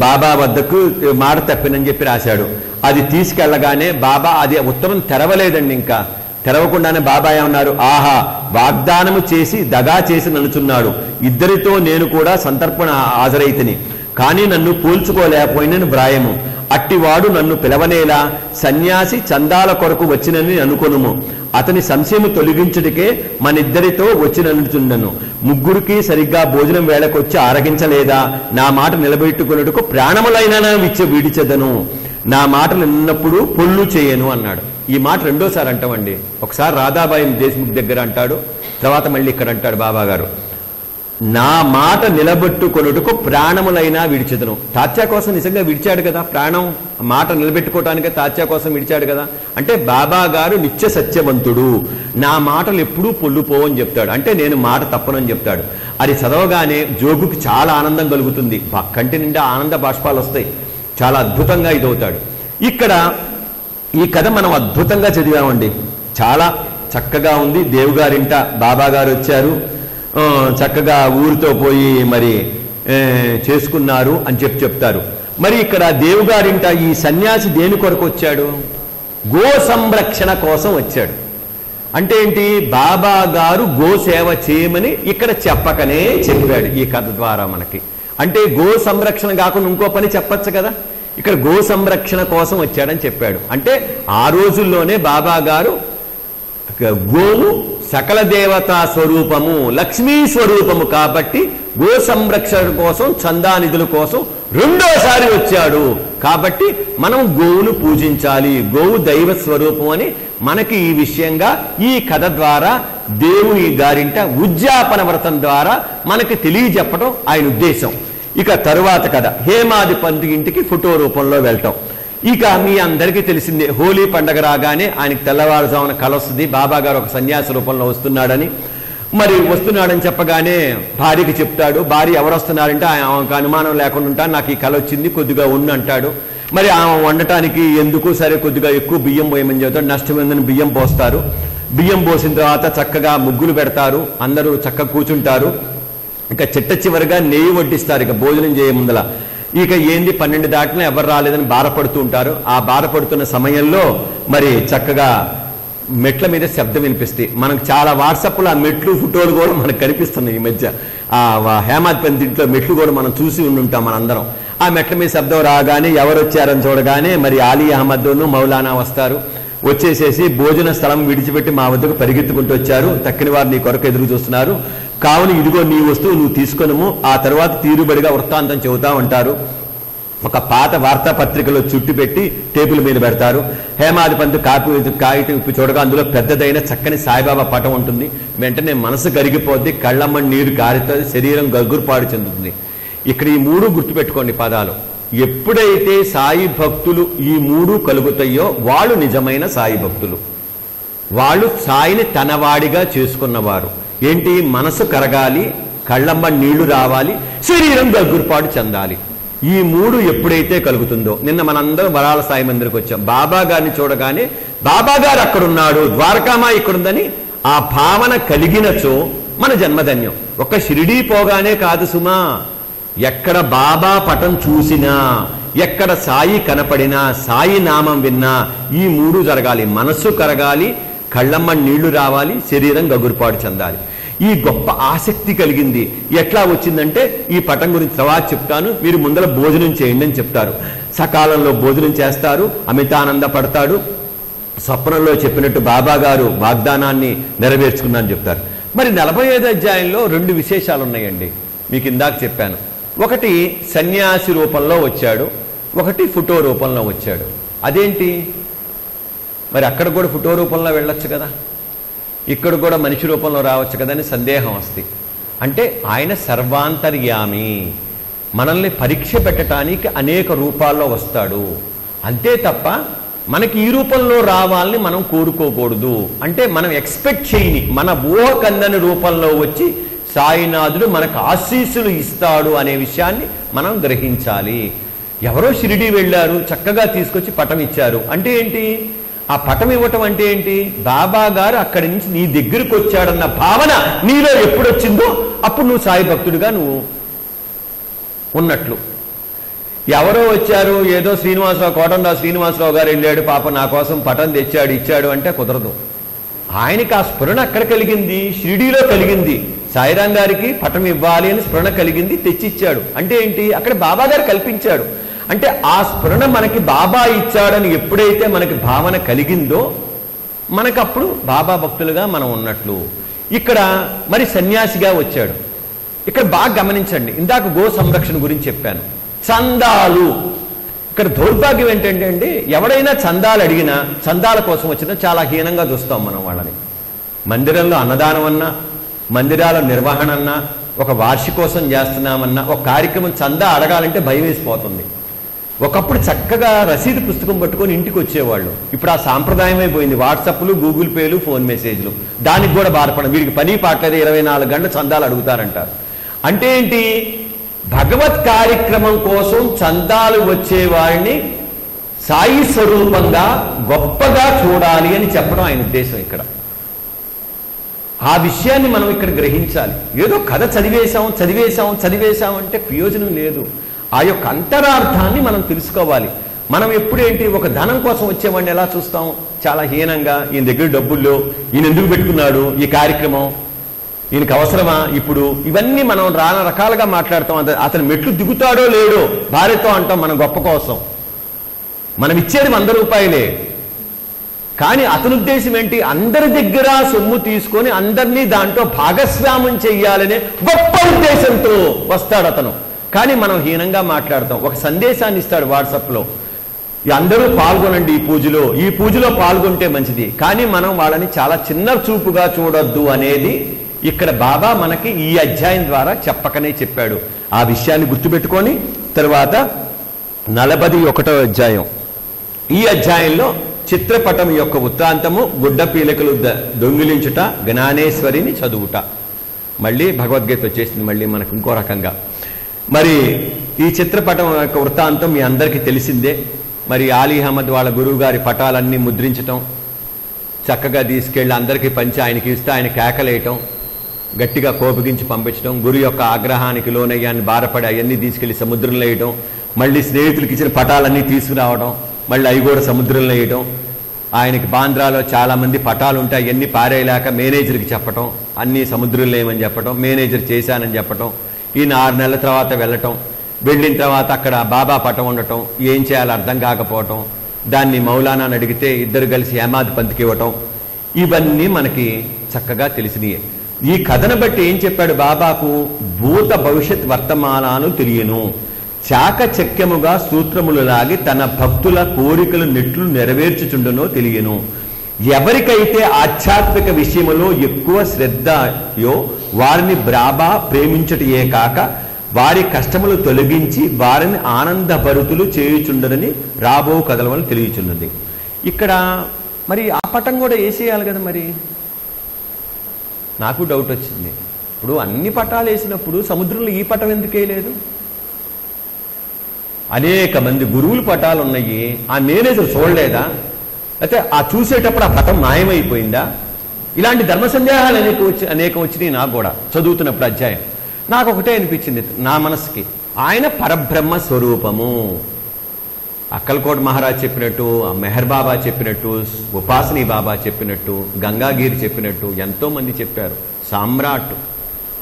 బాబా వద్దకు మాట తప్పినని చెప్పి రాశాడు. అది తీసుకెళ్ళగానే బాబా అది ఉత్తరం తెరవలేదండి, ఇంకా తెరవకుండానే బాబా ఏమన్నారు, ఆహా వాగ్దానము చేసి దగా చేసి నలుచున్నాడు, ఇద్దరితో నేను కూడా సంతర్పణ హాజరైతిని, కానీ నన్ను పోల్చుకోలేకపోయినను వ్రాయము, అట్టివాడు నన్ను పిలవనేలా, సన్యాసి చందాల కొరకు వచ్చినని అనుకొనుము, అతని సంశయము తొలగించుడికే మనిద్దరితో వచ్చిననుచుండను, ముగ్గురికి సరిగ్గా భోజనం వేళకొచ్చి ఆరగించలేదా, నా మాట నిలబెట్టుకున్నట్టుకు ప్రాణములైనా విడిచెదను, నా మాటలు విన్నప్పుడు పొల్లు చేయను అన్నాడు. ఈ మాట రెండోసారి అంటామండి. ఒకసారి రాధాబాయి దేశ్ముఖ్ దగ్గర అంటాడు, తర్వాత మళ్ళీ ఇక్కడ అంటాడు బాబా గారు, నా మాట నిలబెట్టుకొనుటకు ప్రాణములైనా విడిచెదను. తాత్యా కోసం నిజంగా విడిచాడు కదా, ప్రాణం మాట నిలబెట్టుకోవటానికే తాత్యా కోసం విడిచాడు కదా. అంటే బాబా గారు నిత్య సత్యవంతుడు, నా మాటలు ఎప్పుడూ పొల్లుపోవని చెప్తాడు, అంటే నేను మాట తప్పనని చెప్తాడు. అది చదవగానే జోగుకి చాలా ఆనందం కలుగుతుంది, కంటి నిండా ఆనంద బాష్పాలు వస్తాయి, చాలా అద్భుతంగా ఇదవుతాడు. ఇక్కడ ఈ కథ మనం అద్భుతంగా చదివామండి, చాలా చక్కగా ఉంది. దేవుగారింట బాబా గారు వచ్చారు, చక్కగా ఊరితో పోయి మరి చేసుకున్నారు అని చెప్తారు. మరి ఇక్కడ దేవుగారింట ఈ సన్యాసి దేని కొరకు వచ్చాడు? గో సంరక్షణ కోసం వచ్చాడు. అంటే ఏంటి? బాబా గారు గో సేవ చేయమని ఇక్కడ చెప్పకనే చెప్పాడు ఈ కథ ద్వారా మనకి. అంటే గో సంరక్షణ కాకుండా ఇంకో పని చెప్పచ్చు కదా. ఇక్కడ గో సంరక్షణ కోసం వచ్చాడని చెప్పాడు. అంటే ఆ రోజుల్లోనే బాబా గారు గోవు సకల దేవతా స్వరూపము, లక్ష్మీ స్వరూపము కాబట్టి గో సంరక్షణ కోసం, చందా నిధుల కోసం రెండోసారి వచ్చాడు. కాబట్టి మనం గోవును పూజించాలి, గోవు దైవ స్వరూపం అని మనకి ఈ విషయంగా ఈ కథ ద్వారా దేవుని గారింట ఉద్యాపన వ్రతం ద్వారా మనకి తెలియజెప్పడం ఆయన ఉద్దేశం. ఇక తరువాత కథ హేమాది పంతు ఇంటికి ఫోటో రూపంలో వెళ్ళటం. ఇక మీ అందరికీ తెలిసిందే, హోలీ పండగ రాగానే ఆయనకి తెల్లవారుజామున కల వస్తుంది, బాబా గారు ఒక సన్యాసి రూపంలో వస్తున్నాడని. మరి వస్తున్నాడని చెప్పగానే భార్యకి చెప్తాడు. భార్య ఎవరు వస్తున్నారంటే ఆమెకు అనుమానం లేకుండా ఉంటాను, నాకు ఈ కల వచ్చింది, కొద్దిగా ఉండు అంటాడు. మరి ఆమె వండటానికి ఎందుకు సరే కొద్దిగా ఎక్కువ బియ్యం పోయమని చెబుతాడు. నష్టమైందని బియ్యం పోస్తారు. బియ్యం పోసిన తర్వాత చక్కగా ముగ్గులు పెడతారు, అందరూ చక్కగా కూర్చుంటారు. ఇక చిట్ట చివరిగా నెయ్యి వడ్డిస్తారు ఇక భోజనం చేయ ముందల. ఇక ఏంది 12 దాటినా ఎవరు రాలేదని బాధపడుతూ ఉంటారు. ఆ బాధపడుతున్న సమయంలో మరి చక్కగా మెట్ల మీద శబ్దం వినిపిస్తాయి. మనకు చాలా వాట్సాప్లో ఆ మెట్లు ఫోటోలు కూడా మనకు కనిపిస్తున్నాయి ఈ మధ్య. ఆ హేమాద్ పంత్ ఇంట్లో మెట్లు కూడా మనం చూసి ఉండుంటాం మనందరం. ఆ మెట్ల మీద శబ్దం రాగానే ఎవరు వచ్చారని చూడగానే మరి ఆలీ అహ్మద్ను మౌలానా వస్తారు. వచ్చేసేసి భోజన స్థలం విడిచిపెట్టి మా వద్దకు పరిగెత్తుకుంటూ వచ్చారు. తక్కిన వారు నీ కొరకు ఎదురు చూస్తున్నారు, కావున ఇదిగో నీ వస్తువు నువ్వు తీసుకొనము, ఆ తర్వాత తీరుబడిగా వృత్తాంతం చెబుతా ఉంటారు. ఒక పాత వార్తాపత్రికలో చుట్టి పెట్టి టేబుల్ మీద పెడతారు. హేమాది పంతు కాగితం ఇప్పి చూడగా అందులో పెద్దదైన చక్కని సాయిబాబా పటం ఉంటుంది. వెంటనే మనసు కరిగిపోద్ది, కళ్ళమ్మని నీరు కారుతుంది, శరీరం గగ్గురుపాడు చెందుతుంది. ఇక్కడ ఈ 3 గుర్తుపెట్టుకోండి పదాలు. ఎప్పుడైతే సాయి భక్తులు ఈ 3 కలుగుతాయో వాళ్ళు నిజమైన సాయి భక్తులు. వాళ్ళు సాయిని తనవాడిగా చేసుకున్నవారు. ఏంటి? మనసు కరగాలి, కళ్ళమ్మ నీళ్లు రావాలి, శరీరం గగ్గురుపాటు చెందాలి. ఈ 3 ఎప్పుడైతే కలుగుతుందో, నిన్న మనందరం వరాల సాయి మందిరికి వచ్చాం. బాబా గారిని చూడగానే బాబా గారు అక్కడున్నాడు, ద్వారకామా ఇక్కడుందని ఆ భావన కలిగినచో మన జన్మధన్యం. ఒక్క షిరిడీ పోగానే కాదు సుమా, ఎక్కడ బాబా పటం చూసినా, ఎక్కడ సాయి కనపడినా, సాయి నామం విన్నా ఈ 3 జరగాలి. మనస్సు కరగాలి, కళ్ళమ్మ నీళ్లు రావాలి, శరీరం గగురుపాటు చెందాలి. ఈ గొప్ప ఆసక్తి కలిగింది. ఎట్లా వచ్చిందంటే ఈ పటం గురించి తర్వాత చెప్తాను, మీరు ముందర భోజనం చేయండి అని చెప్తారు. సకాలంలో భోజనం చేస్తారు, అమితానంద పడతాడు. స్వప్నంలో చెప్పినట్టు బాబా గారు వాగ్దానాన్ని నెరవేర్చుకున్నారని చెప్తారు. మరి 45వ అధ్యాయంలో 2 విశేషాలు ఉన్నాయండి. మీకు ఇందాక చెప్పాను, ఒకటి సన్యాసి రూపంలో వచ్చాడు, ఒకటి ఫోటో రూపంలో వచ్చాడు. అదేంటి? మరి అక్కడ కూడా ఫోటో రూపంలో వెళ్ళొచ్చు కదా, ఇక్కడ కూడా మనిషి రూపంలో రావచ్చు కదా అని సందేహం వస్తుంది. అంటే ఆయన సర్వాంతర్యామి, మనల్ని పరీక్ష పెట్టడానికి అనేక రూపాల్లో వస్తాడు. అంతే తప్ప మనకి ఈ రూపంలో రావాలని మనం కోరుకోకూడదు. అంటే మనం ఎక్స్పెక్ట్ చేయని, మన ఊహ కందని రూపంలో వచ్చి సాయినాథుడు మనకు ఆశీస్సులు ఇస్తాడు అనే విషయాన్ని మనం గ్రహించాలి. ఎవరో షిరిడీ వెళ్ళారు, చక్కగా తీసుకొచ్చి పటం ఇచ్చారు. అంటే ఏంటి? ఆ పటం ఇవ్వటం అంటే ఏంటి? బాబా గారు అక్కడి నుంచి నీ దగ్గరకు వచ్చాడన్న భావన నీలో ఎప్పుడు వచ్చిందో అప్పుడు నువ్వు సాయి భక్తుడిగా నువ్వు ఉన్నట్లు. ఎవరో వచ్చారు, ఏదో శ్రీనివాసరావు, కోటంరావు శ్రీనివాసరావు గారు వెళ్ళాడు, పాప నా కోసం పటం తెచ్చాడు ఇచ్చాడు అంటే కుదరదు. ఆయనకి ఆ స్ఫురణ అక్కడ కలిగింది, షిరిడీలో కలిగింది. సాయిరాం గారికి పటం ఇవ్వాలి అని స్ఫురణ కలిగింది, తెచ్చిచ్చాడు. అంటే ఏంటి? అక్కడ బాబా గారు కల్పించాడు. అంటే ఆ స్ఫురణ మనకి బాబా ఇచ్చాడని ఎప్పుడైతే మనకి భావన కలిగిందో మనకప్పుడు బాబా భక్తులుగా మనం ఉన్నట్లు. ఇక్కడ మరి సన్యాసిగా వచ్చాడు. ఇక్కడ బాగా గమనించండి, ఇందాక గో సంరక్షణ గురించి చెప్పాను. చందాలు, ఇక్కడ దౌర్భాగ్యం ఏంటంటే అండి, ఎవడైనా చందాలు అడిగినా, చందాల కోసం వచ్చినా చాలా హీనంగా చూస్తాం మనం వాళ్ళని. మందిరంలో అన్నదానం అన్నా, మందిరాల నిర్వహణ అన్నా, ఒక వార్షికోత్సవం చేస్తున్నామన్నా, ఒక కార్యక్రమం చందా అడగాలంటే భయం వేసిపోతుంది. ఒకప్పుడు చక్కగా రసీదు పుస్తకం పట్టుకొని ఇంటికి వచ్చేవాళ్ళు. ఇప్పుడు ఆ సాంప్రదాయం అయిపోయింది. వాట్సాప్లు, గూగుల్ పేలు, ఫోన్ మెసేజ్లు. దానికి కూడా బాధపడడం, వీడికి పని పాటలేదు, 24 గంటలు చందాలు అడుగుతారంటారు. అంటే ఏంటి? భగవత్ కార్యక్రమం కోసం చందాలు వచ్చేవాడిని సాయి స్వరూపంగా గొప్పగా చూడాలి అని చెప్పడం ఆయన ఉద్దేశం. ఇక్కడ ఆ విషయాన్ని మనం ఇక్కడ గ్రహించాలి. ఏదో కథ చదివేశాం అంటే ప్రయోజనం లేదు. ఆ యొక్క అంతరార్థాన్ని మనం తెలుసుకోవాలి. మనం ఎప్పుడేంటి ఒక ధనం కోసం వచ్చేవాడిని ఎలా చూస్తాం? చాలా హీనంగా, ఈయన దగ్గర డబ్బుల్లో ఈయన ఎందుకు పెట్టుకున్నాడు ఈ కార్యక్రమం, ఈయనకి అవసరమా ఇప్పుడు, ఇవన్నీ మనం రాన రకాలుగా మాట్లాడతాం. అతను మెట్లు దిగుతాడో లేడో భార్యతో అంటాం మనం గొప్ప కోసం. మనం ఇచ్చేది 100 రూపాయలే, కానీ అతని ఉద్దేశం ఏంటి? అందరి దగ్గర సొమ్ము తీసుకొని అందరినీ దాంట్లో భాగస్వామ్యం చెయ్యాలనే గొప్ప ఉద్దేశంతో వస్తాడు అతను. కానీ మనం హీనంగా మాట్లాడతాం. ఒక సందేశాన్ని ఇస్తాడు వాట్సాప్లో, అందరూ పాల్గొనండి ఈ పూజలో పాల్గొంటే మంచిది, కానీ మనం వాళ్ళని చాలా చిన్న చూపుగా చూడొద్దు అనేది ఇక్కడ బాబా మనకి ఈ అధ్యాయం ద్వారా చెప్పకనే చెప్పాడు. ఆ విషయాన్ని గుర్తుపెట్టుకొని తర్వాత 41వ అధ్యాయం, ఈ అధ్యాయంలో చిత్రపటం యొక్క వృత్తాంతము, గుడ్డ పీలికలు దొంగిలించుట, జ్ఞానేశ్వరిని చదువుట. మళ్ళీ భగవద్గీత వచ్చేసింది మళ్ళీ మనకు ఇంకో రకంగా. మరి ఈ చిత్రపటం యొక్క వృత్తాంతం మీ అందరికీ తెలిసిందే. మరి ఆలీ అహ్మద్ వాళ్ళ గురువు గారి పటాలన్నీ ముద్రించటం, చక్కగా తీసుకెళ్ళి అందరికీ పంచి ఆయనకి ఇస్తే ఆయన కేకలేయటం, గట్టిగా కోపగించి పంపించడం, గురు యొక్క ఆగ్రహానికి లోనయ్యాన్ని బాధపడి అవన్నీ తీసుకెళ్లి సముద్రంలో వేయటం, మళ్ళీ స్నేహితులకి ఇచ్చిన పటాలన్నీ తీసుకురావడం, మళ్ళీ అవి కూడా సముద్రంలో వేయటం. ఆయనకి బాంద్రాలో చాలామంది పటాలు ఉంటాయి, అవన్నీ పారేయలేక మేనేజర్కి చెప్పటం, అన్నీ సముద్రంలో వేయమని చెప్పటం, మేనేజర్ చేశానని చెప్పటం. ఈయన 6 నెలల తర్వాత వెళ్ళటం, వెళ్ళిన తర్వాత అక్కడ బాబా పటం ఉండటం, ఏం చేయాలో అర్థం కాకపోవటం, దాన్ని మౌలానాని అడిగితే ఇద్దరు కలిసి హేమాద్ పంత్కి ఇవ్వటం, ఇవన్నీ మనకి చక్కగా తెలిసినయే. ఈ కథను బట్టి ఏం చెప్పాడు బాబాకు? భూత భవిష్యత్ వర్తమానాలు తెలియను, చాకచక్యముగా సూత్రములు లాగి తన భక్తుల కోరికలు నెట్లు నెరవేర్చుచుండునో తెలియను. ఎవరికైతే ఆధ్యాత్మిక విషయములో ఎక్కువ శ్రద్ధయో వారిని బాబా ప్రేమించుటయే కాక వారి కష్టములు తొలగించి వారిని ఆనందభరితులు చేయుచుండరని రాబో కథల వల్ల తెలియచున్నది. ఇక్కడ మరి ఆ పటం కూడా వేసేయాలి కదా. మరి నాకు డౌట్ వచ్చింది, ఇప్పుడు అన్ని పటాలు వేసినప్పుడు సముద్రంలో ఈ పటం ఎందుకు వేయలేదు? అనేక మంది గురువులు పటాలు ఉన్నాయి, ఆ మేనేజర్ చూడలేదా? అయితే ఆ చూసేటప్పుడు ఆ పటం మాయమైపోయిందా? ఇలాంటి ధర్మ సందేహాలు అనేకం వచ్చినాయి నాకు కూడా చదువుతున్నప్పుడు అధ్యాయం. నాకు ఒకటే అనిపించింది నా మనసుకి, ఆయన పరబ్రహ్మ స్వరూపము. అక్కల్కోట్ మహారాజ్ చెప్పినట్టు, మెహర్ బాబా చెప్పినట్టు, ఉపాసనీ బాబా చెప్పినట్టు, గంగాగిరి చెప్పినట్టు ఎంతో మంది చెప్పారు. సామ్రాట్,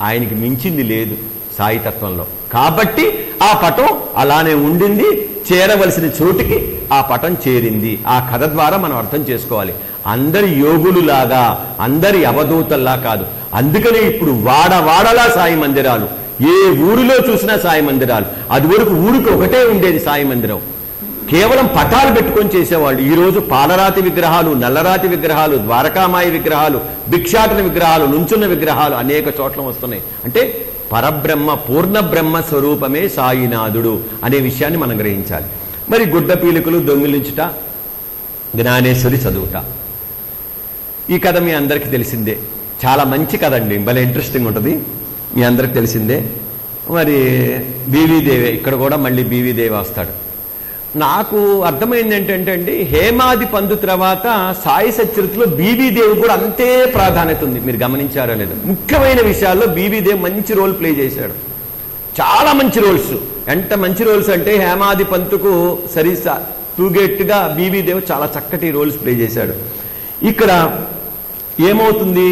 ఆయనకి మించింది లేదు సాయితత్వంలో. కాబట్టి ఆ పటం అలానే ఉండింది, చేరవలసిన చోటికి ఆ పటం చేరింది. ఆ కథ ద్వారా మనం అర్థం చేసుకోవాలి. అందరి యోగులులాగా, అందరి అవధూతల్లా కాదు. అందుకనే ఇప్పుడు వాడవాడలా సాయి మందిరాలు, ఏ ఊరిలో చూసినా సాయి మందిరాలు. అది వరకు ఊరికి ఒకటే ఉండేది సాయి మందిరం, కేవలం పటాలు పెట్టుకొని చేసేవాళ్ళు. ఈరోజు పాలరాతి విగ్రహాలు, నల్లరాతి విగ్రహాలు, ద్వారకామాయి విగ్రహాలు, భిక్షాటన విగ్రహాలు, నుంచున్న విగ్రహాలు అనేక చోట్ల వస్తున్నాయి. అంటే పరబ్రహ్మ, పూర్ణ బ్రహ్మ స్వరూపమే సాయినాథుడు అనే విషయాన్ని మనం గ్రహించాలి. మరి గుడ్డ పీలికలు దొంగిలించుట, జ్ఞానేశ్వరి చదువుట, ఈ కథ మీ అందరికీ తెలిసిందే. చాలా మంచి కథ అండి, భలే ఇంట్రెస్టింగ్ ఉంటుంది, మీ అందరికి తెలిసిందే. మరి బీవీదేవి, ఇక్కడ కూడా మళ్ళీ బీవీదేవి వస్తాడు. నాకు అర్థమైంది ఏంటంటే అండి, హేమాది పంతు తర్వాత సాయి సచరిత్రలో బీవీదేవి కూడా అంతే ప్రాధాన్యత ఉంది. మీరు గమనించారో లేదు? ముఖ్యమైన విషయాల్లో బీవీదేవి మంచి రోల్ ప్లే చేశాడు, చాలా మంచి రోల్స్. ఎంత మంచి రోల్స్ అంటే హేమాది పంతుకు సరిసా తూగేట్టుగా బీవీదేవి చాలా చక్కటి రోల్స్ ప్లే చేశాడు. ఇక్కడ ఏమవుతుంది,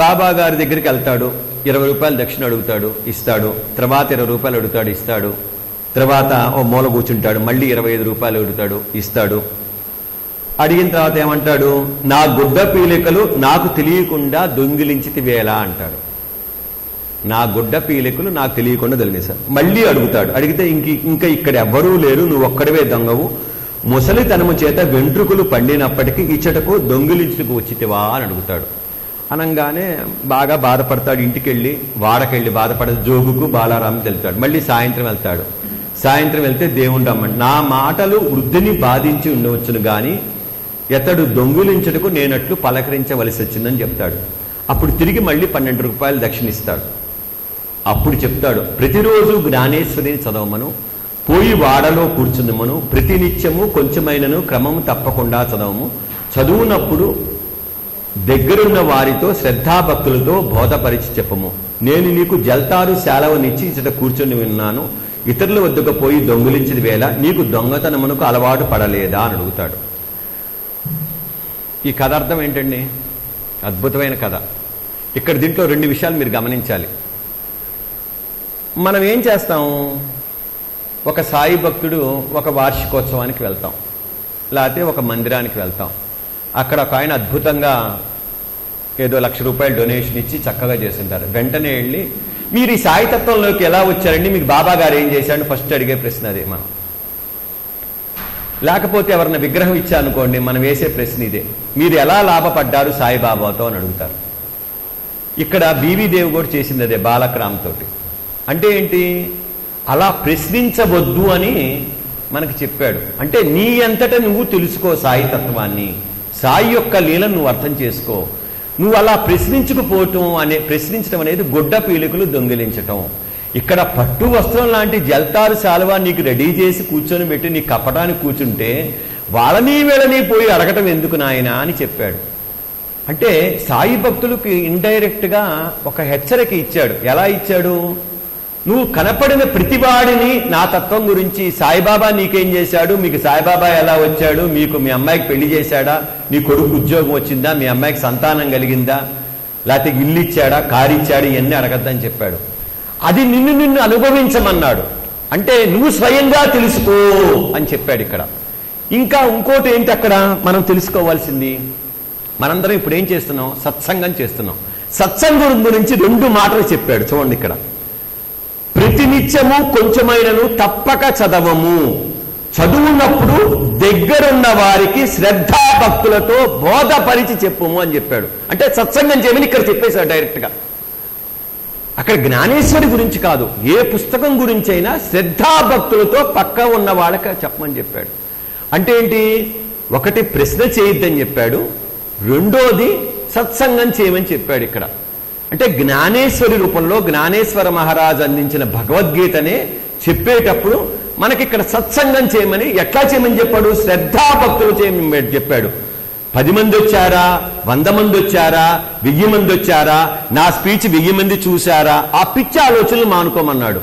బాబా గారి దగ్గరికి వెళ్తాడు, 20 రూపాయలు దక్షిణ అడుగుతాడు, ఇస్తాడు. తర్వాత 20 రూపాయలు అడుగుతాడు, ఇస్తాడు. తర్వాత ఓ మూల కూర్చుంటాడు, మళ్ళీ 25 రూపాయలు అడుగుతాడు, ఇస్తాడు. అడిగిన తర్వాత ఏమంటాడు, నా గుడ్డ పీలికలు నాకు తెలియకుండా దొంగిలించితి వేళ అంటాడు. నా గుడ్డ పీలికలు నాకు తెలియకుండా దొంగిలించాడు. మళ్ళీ అడుగుతాడు, అడిగితే ఇంకా ఇక్కడ ఎవ్వరూ లేరు, నువ్వు ఒక్కడివే దొంగవు, ముసలితనము చేత వెంట్రుకలు పండినప్పటికీ ఇచ్చటకు దొంగిలించుకు వచ్చితివా అని అడుగుతాడు. అనగానే బాగా బాధపడతాడు. ఇంటికి వెళ్ళి వాడకెళ్ళి బాధపడదు, జోగుకు బాలారాంకి వెళ్తాడు. మళ్ళీ సాయంత్రం వెళ్తాడు. సాయంత్రం వెళ్తే దేవుడు రమ్మని, నా మాటలు వృద్ధిని బాధించి ఉండవచ్చును గాని ఎతడు దొంగిలించటకు నేనట్లు పలకరించవలసి వచ్చిందని చెప్తాడు. అప్పుడు తిరిగి మళ్ళీ 12 రూపాయలు దక్షిణిస్తాడు. అప్పుడు చెప్తాడు, ప్రతిరోజు జ్ఞానేశ్వరిని చదవమను, పోయి వాడలో కూర్చుందమను, ప్రతినిత్యము కొంచెమైనను క్రమము తప్పకుండా చదవము, చదువునప్పుడు దగ్గరున్న వారితో శ్రద్ధాభక్తులతో బోధపరిచి చెప్పము. నేను నీకు జల్తారు శాలవనిచ్చి ఇచ్చట కూర్చొని విన్నాను, ఇతరుల వద్దకు పోయి దొంగిలించిన వేళ నీకు దొంగతనమునకు అలవాటు పడలేదా అని అడుగుతాడు. ఈ కథ అర్థం ఏంటండి? అద్భుతమైన కథ. ఇక్కడ దీంట్లో 2 విషయాలు మీరు గమనించాలి. మనం ఏం చేస్తాం? ఒక సాయి భక్తుడు ఒక వార్షికోత్సవానికి వెళ్తాం, లేకపోతే ఒక మందిరానికి వెళ్తాం. అక్కడ ఒక ఆయన అద్భుతంగా ఏదో ₹1,00,000 డొనేషన్ ఇచ్చి చక్కగా చేస్తుంటారు. వెంటనే వెళ్ళి మీరు ఈ సాయితత్వంలోకి ఎలా వచ్చారండి, మీకు బాబా గారు ఏం చేశాడు ఫస్ట్ అడిగే ప్రశ్న అదే మనం. లేకపోతే ఎవరన్నా విగ్రహం ఇచ్చారనుకోండి, మనం వేసే ప్రశ్న ఇదే, మీరు ఎలా లాభపడ్డారు సాయిబాబాతో అని అడుగుతారు. ఇక్కడ బీవీ దేవ్ కూడా చేసింది అదే బాలక్రామ్ తోటి. అంటే ఏంటి? అలా ప్రశ్నించవద్దు అని మనకి చెప్పాడు. అంటే నీ అంతటా నువ్వు తెలుసుకో సాయి తత్వాన్ని, సాయి యొక్క లీలను నువ్వు అర్థం చేసుకో. నువ్వు అలా ప్రశ్నించడం అనేది గుడ్డ పీలికలు దొంగిలించటం. ఇక్కడ పట్టు వస్త్రం లాంటి జల్తారు శాలువా నీకు రెడీ చేసి కూర్చొని పెట్టి నీ కప్పడానికి కూర్చుంటే వాళ్ళని వీళ్ళని పోయి అడగటం ఎందుకు నాయనా అని చెప్పాడు. అంటే సాయి భక్తులకి ఇండైరెక్ట్గా ఒక హెచ్చరిక ఇచ్చాడు. ఎలా ఇచ్చాడు? నువ్వు కనపడిన ప్రతివాడిని నా తత్వం గురించి, సాయిబాబా నీకేం చేశాడు, మీకు సాయిబాబా ఎలా వచ్చాడు, మీకు మీ అమ్మాయికి పెళ్లి చేశాడా, నీ కొడుకు ఉద్యోగం వచ్చిందా, మీ అమ్మాయికి సంతానం కలిగిందా, లేకపోతే ఇల్లు ఇచ్చాడా, కారు ఇచ్చాడు, ఇవన్నీ అడగద్దని చెప్పాడు. అది నిన్ను అనుభవించమన్నాడు. అంటే నువ్వు స్వయంగా తెలుసుకో అని చెప్పాడు ఇక్కడ. ఇంకా ఇంకోటి ఏంటి అక్కడ మనం తెలుసుకోవాల్సింది? మనందరం ఇప్పుడు ఏం చేస్తున్నాం? సత్సంగం చేస్తున్నాం. సత్సంగం గురించి 2 మాటలు చెప్పాడు చూడండి ఇక్కడ. ప్రతినిత్యము కొంచెమైనను తప్పక చదవము, చదువున్నప్పుడు దగ్గరున్న వారికి శ్రద్ధాభక్తులతో బోధపరిచి చెప్పుము అని చెప్పాడు. అంటే సత్సంగం చేయమని ఇక్కడ చెప్పేశాడు డైరెక్ట్గా. అక్కడ జ్ఞానేశ్వరి గురించి కాదు, ఏ పుస్తకం గురించి అయినా శ్రద్ధాభక్తులతో పక్క ఉన్న వాళ్ళకి చెప్పమని చెప్పాడు. అంటే ఏంటి? ఒకటి ప్రశ్న చేయొద్దని చెప్పాడు, రెండోది సత్సంగం చేయమని చెప్పాడు ఇక్కడ. అంటే జ్ఞానేశ్వరి రూపంలో జ్ఞానేశ్వర మహారాజు అందించిన భగవద్గీతనే చెప్పేటప్పుడు మనకి ఇక్కడ సత్సంగం చేయమని, ఎట్లా చేయమని చెప్పాడు? శ్రద్ధాభక్తులు చేయమని చెప్పాడు. 10 మంది వచ్చారా, 100 మంది వచ్చారా, 1000 మంది వచ్చారా, నా స్పీచ్ 1000 మంది చూశారా, ఆ పిచ్చి ఆలోచనలు మానుకోమన్నాడు.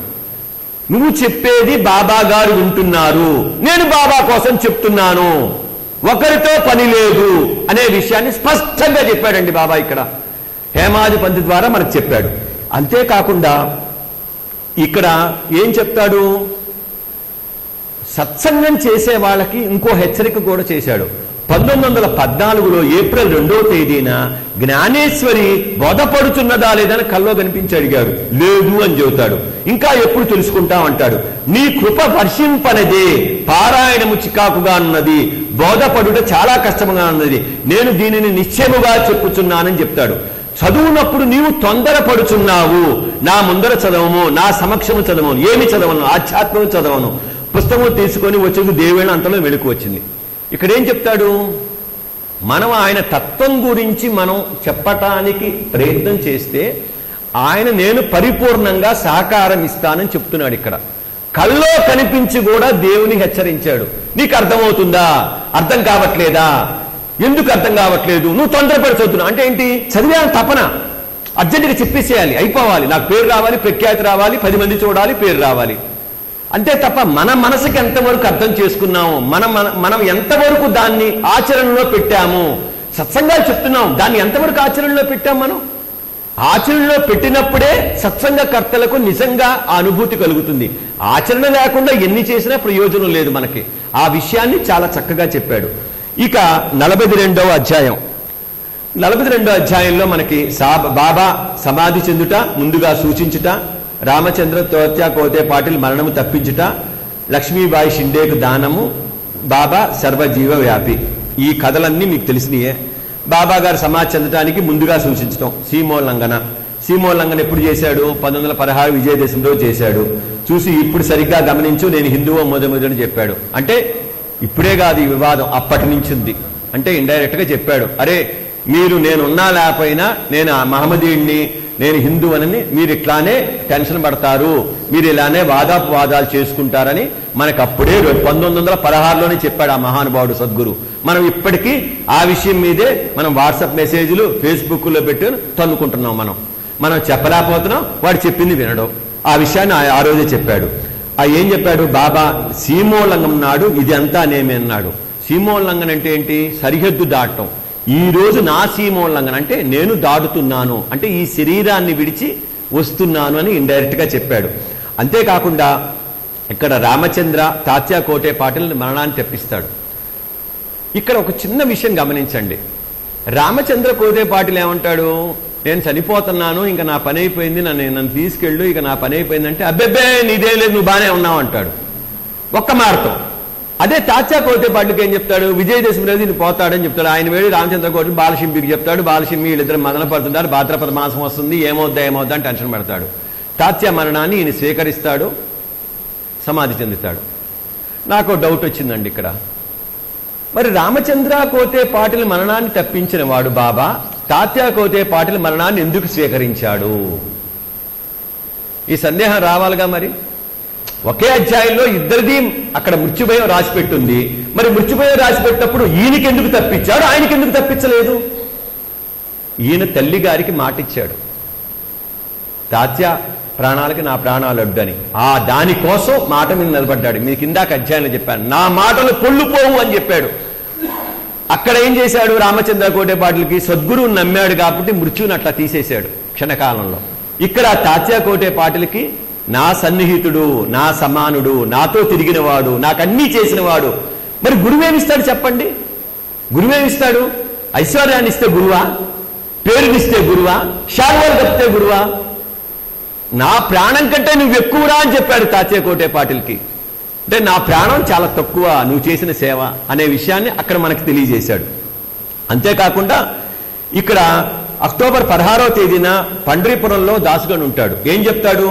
నువ్వు చెప్పేది బాబా గారు వింటున్నారు, నేను బాబా కోసం చెప్తున్నాను, ఒకరితో పని లేదు అనే విషయాన్ని స్పష్టంగా చెప్పాడండి బాబా ఇక్కడ. హేమాది పంత్ ద్వారా మనకు చెప్పాడు. అంతేకాకుండా ఇక్కడ ఏం చెప్తాడు? సత్సంగం చేసే వాళ్ళకి ఇంకో హెచ్చరిక కూడా చేశాడు. 1914లో ఏప్రిల్ 2వ తేదీన జ్ఞానేశ్వరి బోధపడుతున్నదా లేదని కల్లో కనిపించి అడిగాడు. లేదు అని చెబుతాడు. ఇంకా ఎప్పుడు తెలుసుకుంటాం అంటాడు. నీ కృప వర్షింపనదే, పారాయణము చికాకుగా ఉన్నది, బోధపడుట చాలా కష్టంగా ఉన్నది, నేను దీనిని నిశ్చయముగా చెప్పుచున్నానని చెప్తాడు. చదువునప్పుడు నీవు తొందరపడుచున్నావు, నా ముందర చదవము, నా సమక్షము చదవము, ఏమి చదవను, ఆధ్యాత్మం చదవను, పుస్తకం తీసుకొని వచ్చేది దేవుని అంతలో వెలుకు వచ్చింది. ఇక్కడ ఏం చెప్తాడు? మనం ఆయన తత్వం గురించి మనం చెప్పటానికి ప్రయత్నం చేస్తే ఆయన నేను పరిపూర్ణంగా సహకారం ఇస్తానని చెప్తున్నాడు. ఇక్కడ కల్లో కనిపించి కూడా దేవుని హెచ్చరించాడు. నీకు అర్థమవుతుందా? అర్థం కావట్లేదా? ఎందుకు అర్థం కావట్లేదు? నువ్వు తొందరపడి చదువుతున్నావు. అంటే ఏంటి? చదివాను తపన, అర్జెంటుగా చెప్పేసేయాలి, అయిపోవాలి, నాకు పేరు రావాలి, ప్రఖ్యాతి రావాలి, 10 మంది చూడాలి, పేరు రావాలి. అంతే తప్ప మన మనసుకి ఎంతవరకు అర్థం చేసుకున్నాము, మనం ఎంతవరకు దాన్ని ఆచరణలో పెట్టాము. సత్సంగాలు చెప్తున్నాం, దాన్ని ఎంతవరకు ఆచరణలో పెట్టాము? మనం ఆచరణలో పెట్టినప్పుడే సత్సంగకర్తలకు నిజంగా ఆ అనుభూతి కలుగుతుంది. ఆచరణ లేకుండా ఎన్ని చేసినా ప్రయోజనం లేదు మనకి. ఆ విషయాన్ని చాలా చక్కగా చెప్పాడు. ఇక 42వ అధ్యాయం. 42వ అధ్యాయంలో మనకి బాబా సమాధి చెందుట, ముందుగా సూచించుట, రామచంద్ర తోత్యా కోతే పాటిల్ మరణము తప్పించుట, లక్ష్మీబాయి షిండేకు దానము, బాబా సర్వజీవ వ్యాపి. ఈ కథలన్నీ మీకు తెలిసినయే. బాబా గారు సమాధి చెందటానికి ముందుగా సూచించడం. సీమోల్లంఘన ఎప్పుడు చేశాడు? 1916 విజయదశమిలో చేశాడు. చూసి ఇప్పుడు సరిగ్గా గమనించు, నేను హిందువు మొదమొదని చెప్పాడు. అంటే ఇప్పుడే కాదు, ఈ వివాదం అప్పటి నుంచి ఉంది. అంటే ఇండైరెక్ట్గా చెప్పాడు, అరే మీరు నేనున్నా లేకపోయినా నేను మహమ్మదీయుడిని, నేను హిందూ అని మీరు ఇట్లానే టెన్షన్ పడతారు, మీరు ఇలానే వాదాలు చేసుకుంటారని మనకు అప్పుడే 1916లోనే చెప్పాడు ఆ మహానుభావుడు సద్గురు. మనం ఇప్పటికీ ఆ విషయం మీదే మనం వాట్సాప్ మెసేజ్లు, ఫేస్బుక్లో పెట్టి తన్నుకుంటున్నాం. మనం చెప్పలేకపోతున్నాం, వాడు చెప్పింది వినడం. ఆ విషయాన్ని ఆ రోజే చెప్పాడు. ఏం చెప్పాడు బాబా? సీమోల్లంఘం నాడు ఇది అంతా నేమే అన్నాడు. సీమోల్లంఘన అంటే ఏంటి? సరిహద్దు దాటం. ఈ రోజు నా సీమోల్లంఘన అంటే నేను దాటుతున్నాను, అంటే ఈ శరీరాన్ని విడిచి వస్తున్నాను అని ఇండైరెక్ట్ గా చెప్పాడు. అంతేకాకుండా ఇక్కడ రామచంద్ర తాత్యా కోటే పాటిల్ మరణాన్ని తెప్పిస్తాడు. ఇక్కడ ఒక చిన్న విషయం గమనించండి. రామచంద్ర కోటే పాటిల్ ఏమంటాడు? నేను చనిపోతున్నాను, ఇంకా నా పని అయిపోయింది, నన్ను తీసుకెళ్ళు, ఇక నా పని అయిపోయిందంటే అబ్బెబ్బే నీదే లేదు, నువ్వు బానే ఉన్నావు అంటాడు ఒక్క మాటతో. అదే తాత్యా కోటే పాటిల్కి ఏం చెప్తాడు? విజయదశమి రోజు ఈయన పోతాడని చెప్తాడు. ఆయన వేడి రామచంద్ర కోటి బాలశింపికి చెప్తాడు. బాలశింపి వీళ్ళిద్దరు మదన పడుతుంటారు. భాద్రపద మాసం వస్తుంది, ఏమవుద్దా అని టెన్షన్ పెడతాడు. తాత్యా మరణాన్ని ఈయన స్వీకరిస్తాడు, సమాధి చెందుతాడు. నాకు డౌట్ వచ్చిందండి ఇక్కడ. మరి రామచంద్ర కోతే పాటిల్ మరణాన్ని తప్పించిన వాడు బాబా తాత్యా కోతే పాటిల్ మరణాన్ని ఎందుకు స్వీకరించాడు? ఈ సందేహం రావాలిగా. మరి ఒకే అధ్యాయంలో ఇద్దరిది అక్కడ మృత్యుభయం రాసిపెట్టుంది. మరి మృత్యుభయం రాసిపెట్టినప్పుడు ఈయనకి ఎందుకు తప్పించాడు, ఆయనకి ఎందుకు తప్పించలేదు? ఈయన తల్లి గారికి మాటిచ్చాడు, తాత్యా ప్రాణాలకి నా ప్రాణాలు అడ్డని. దానికోసం మాట మీద నిలబడ్డాడు. మీకు ఇందాక అధ్యాయంలో చెప్పాను, నా మాటలు పొల్లుపోవు అని చెప్పాడు. అక్కడ ఏం చేశాడు? రామచంద్ర కోటే పాటిల్కి సద్గురువుని నమ్మాడు కాబట్టి మృత్యువుని అట్లా తీసేశాడు క్షణకాలంలో. ఇక్కడ తాత్యా కోటే పాటిల్కి నా సన్నిహితుడు, నా సమానుడు, నాతో తిరిగినవాడు, నాకన్నీ చేసినవాడు. మరి గురువేమిస్తాడు చెప్పండి? గురువేమిస్తాడు? ఐశ్వర్యాన్ని ఇస్తే గురువా? పేరునిస్తే గురువా? శాల్వాలు కప్పితే గురువా? నా ప్రాణం కంటే నువ్వు ఎక్కువరా అని చెప్పాడు తాత్యా కోటే పాటిల్కి. అంటే నా ప్రాణం చాలా తక్కువ నువ్వు చేసిన సేవ అనే విషయాన్ని అక్కడ మనకు తెలియజేశాడు. అంతేకాకుండా ఇక్కడ అక్టోబర్ 16వ తేదీన పండ్రీపురంలో దాసుగన్ ఉంటాడు. ఏం చెప్తాడు?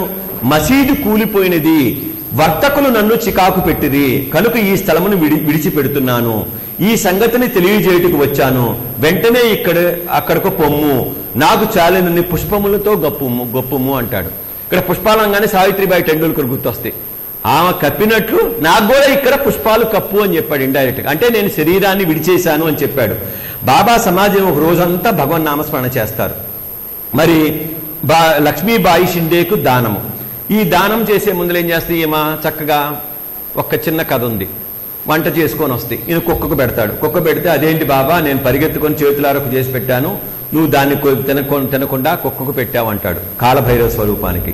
మసీదు కూలిపోయినది, వర్తకులు నన్ను చికాకు పెట్టిరి, కనుక ఈ స్థలమును విడిచిపెడుతున్నాను, ఈ సంగతిని తెలియజేయటకు వచ్చాను, వెంటనే అక్కడకు పొమ్ము, నాకు చాలినన్ని పుష్పములతో గొప్పము అంటాడు. ఇక్కడ పుష్పాలంగానే సావిత్రిబాయి టెండూల్కర్ గుర్తొస్తాయి. ఆమె కప్పినట్లు నాకు కూడా ఇక్కడ పుష్పాలు కప్పు అని చెప్పాడు ఇండైరెక్ట్ గా. అంటే నేను శరీరాన్ని విడిచేశాను అని చెప్పాడు. బాబా సమాజం ఒక రోజంతా భగవన్ నామస్మరణ చేస్తారు. మరి లక్ష్మీబాయి షిండేకు దానము. ఈ దానం చేసే ముందులు ఏం చేస్తాయి? ఈమె చక్కగా ఒక చిన్న కథ ఉంది. వంట చేసుకొని వస్తాయి. ఈయన కుక్కకు పెడతాడు. కుక్క పెడితే అదేంటి బాబా, నేను పరిగెత్తుకొని చేతులారకు చేసి పెట్టాను, నువ్వు దాన్ని తినకుండా కుక్కకు పెట్టావు అంటాడు కాలభైరవ స్వరూపానికి.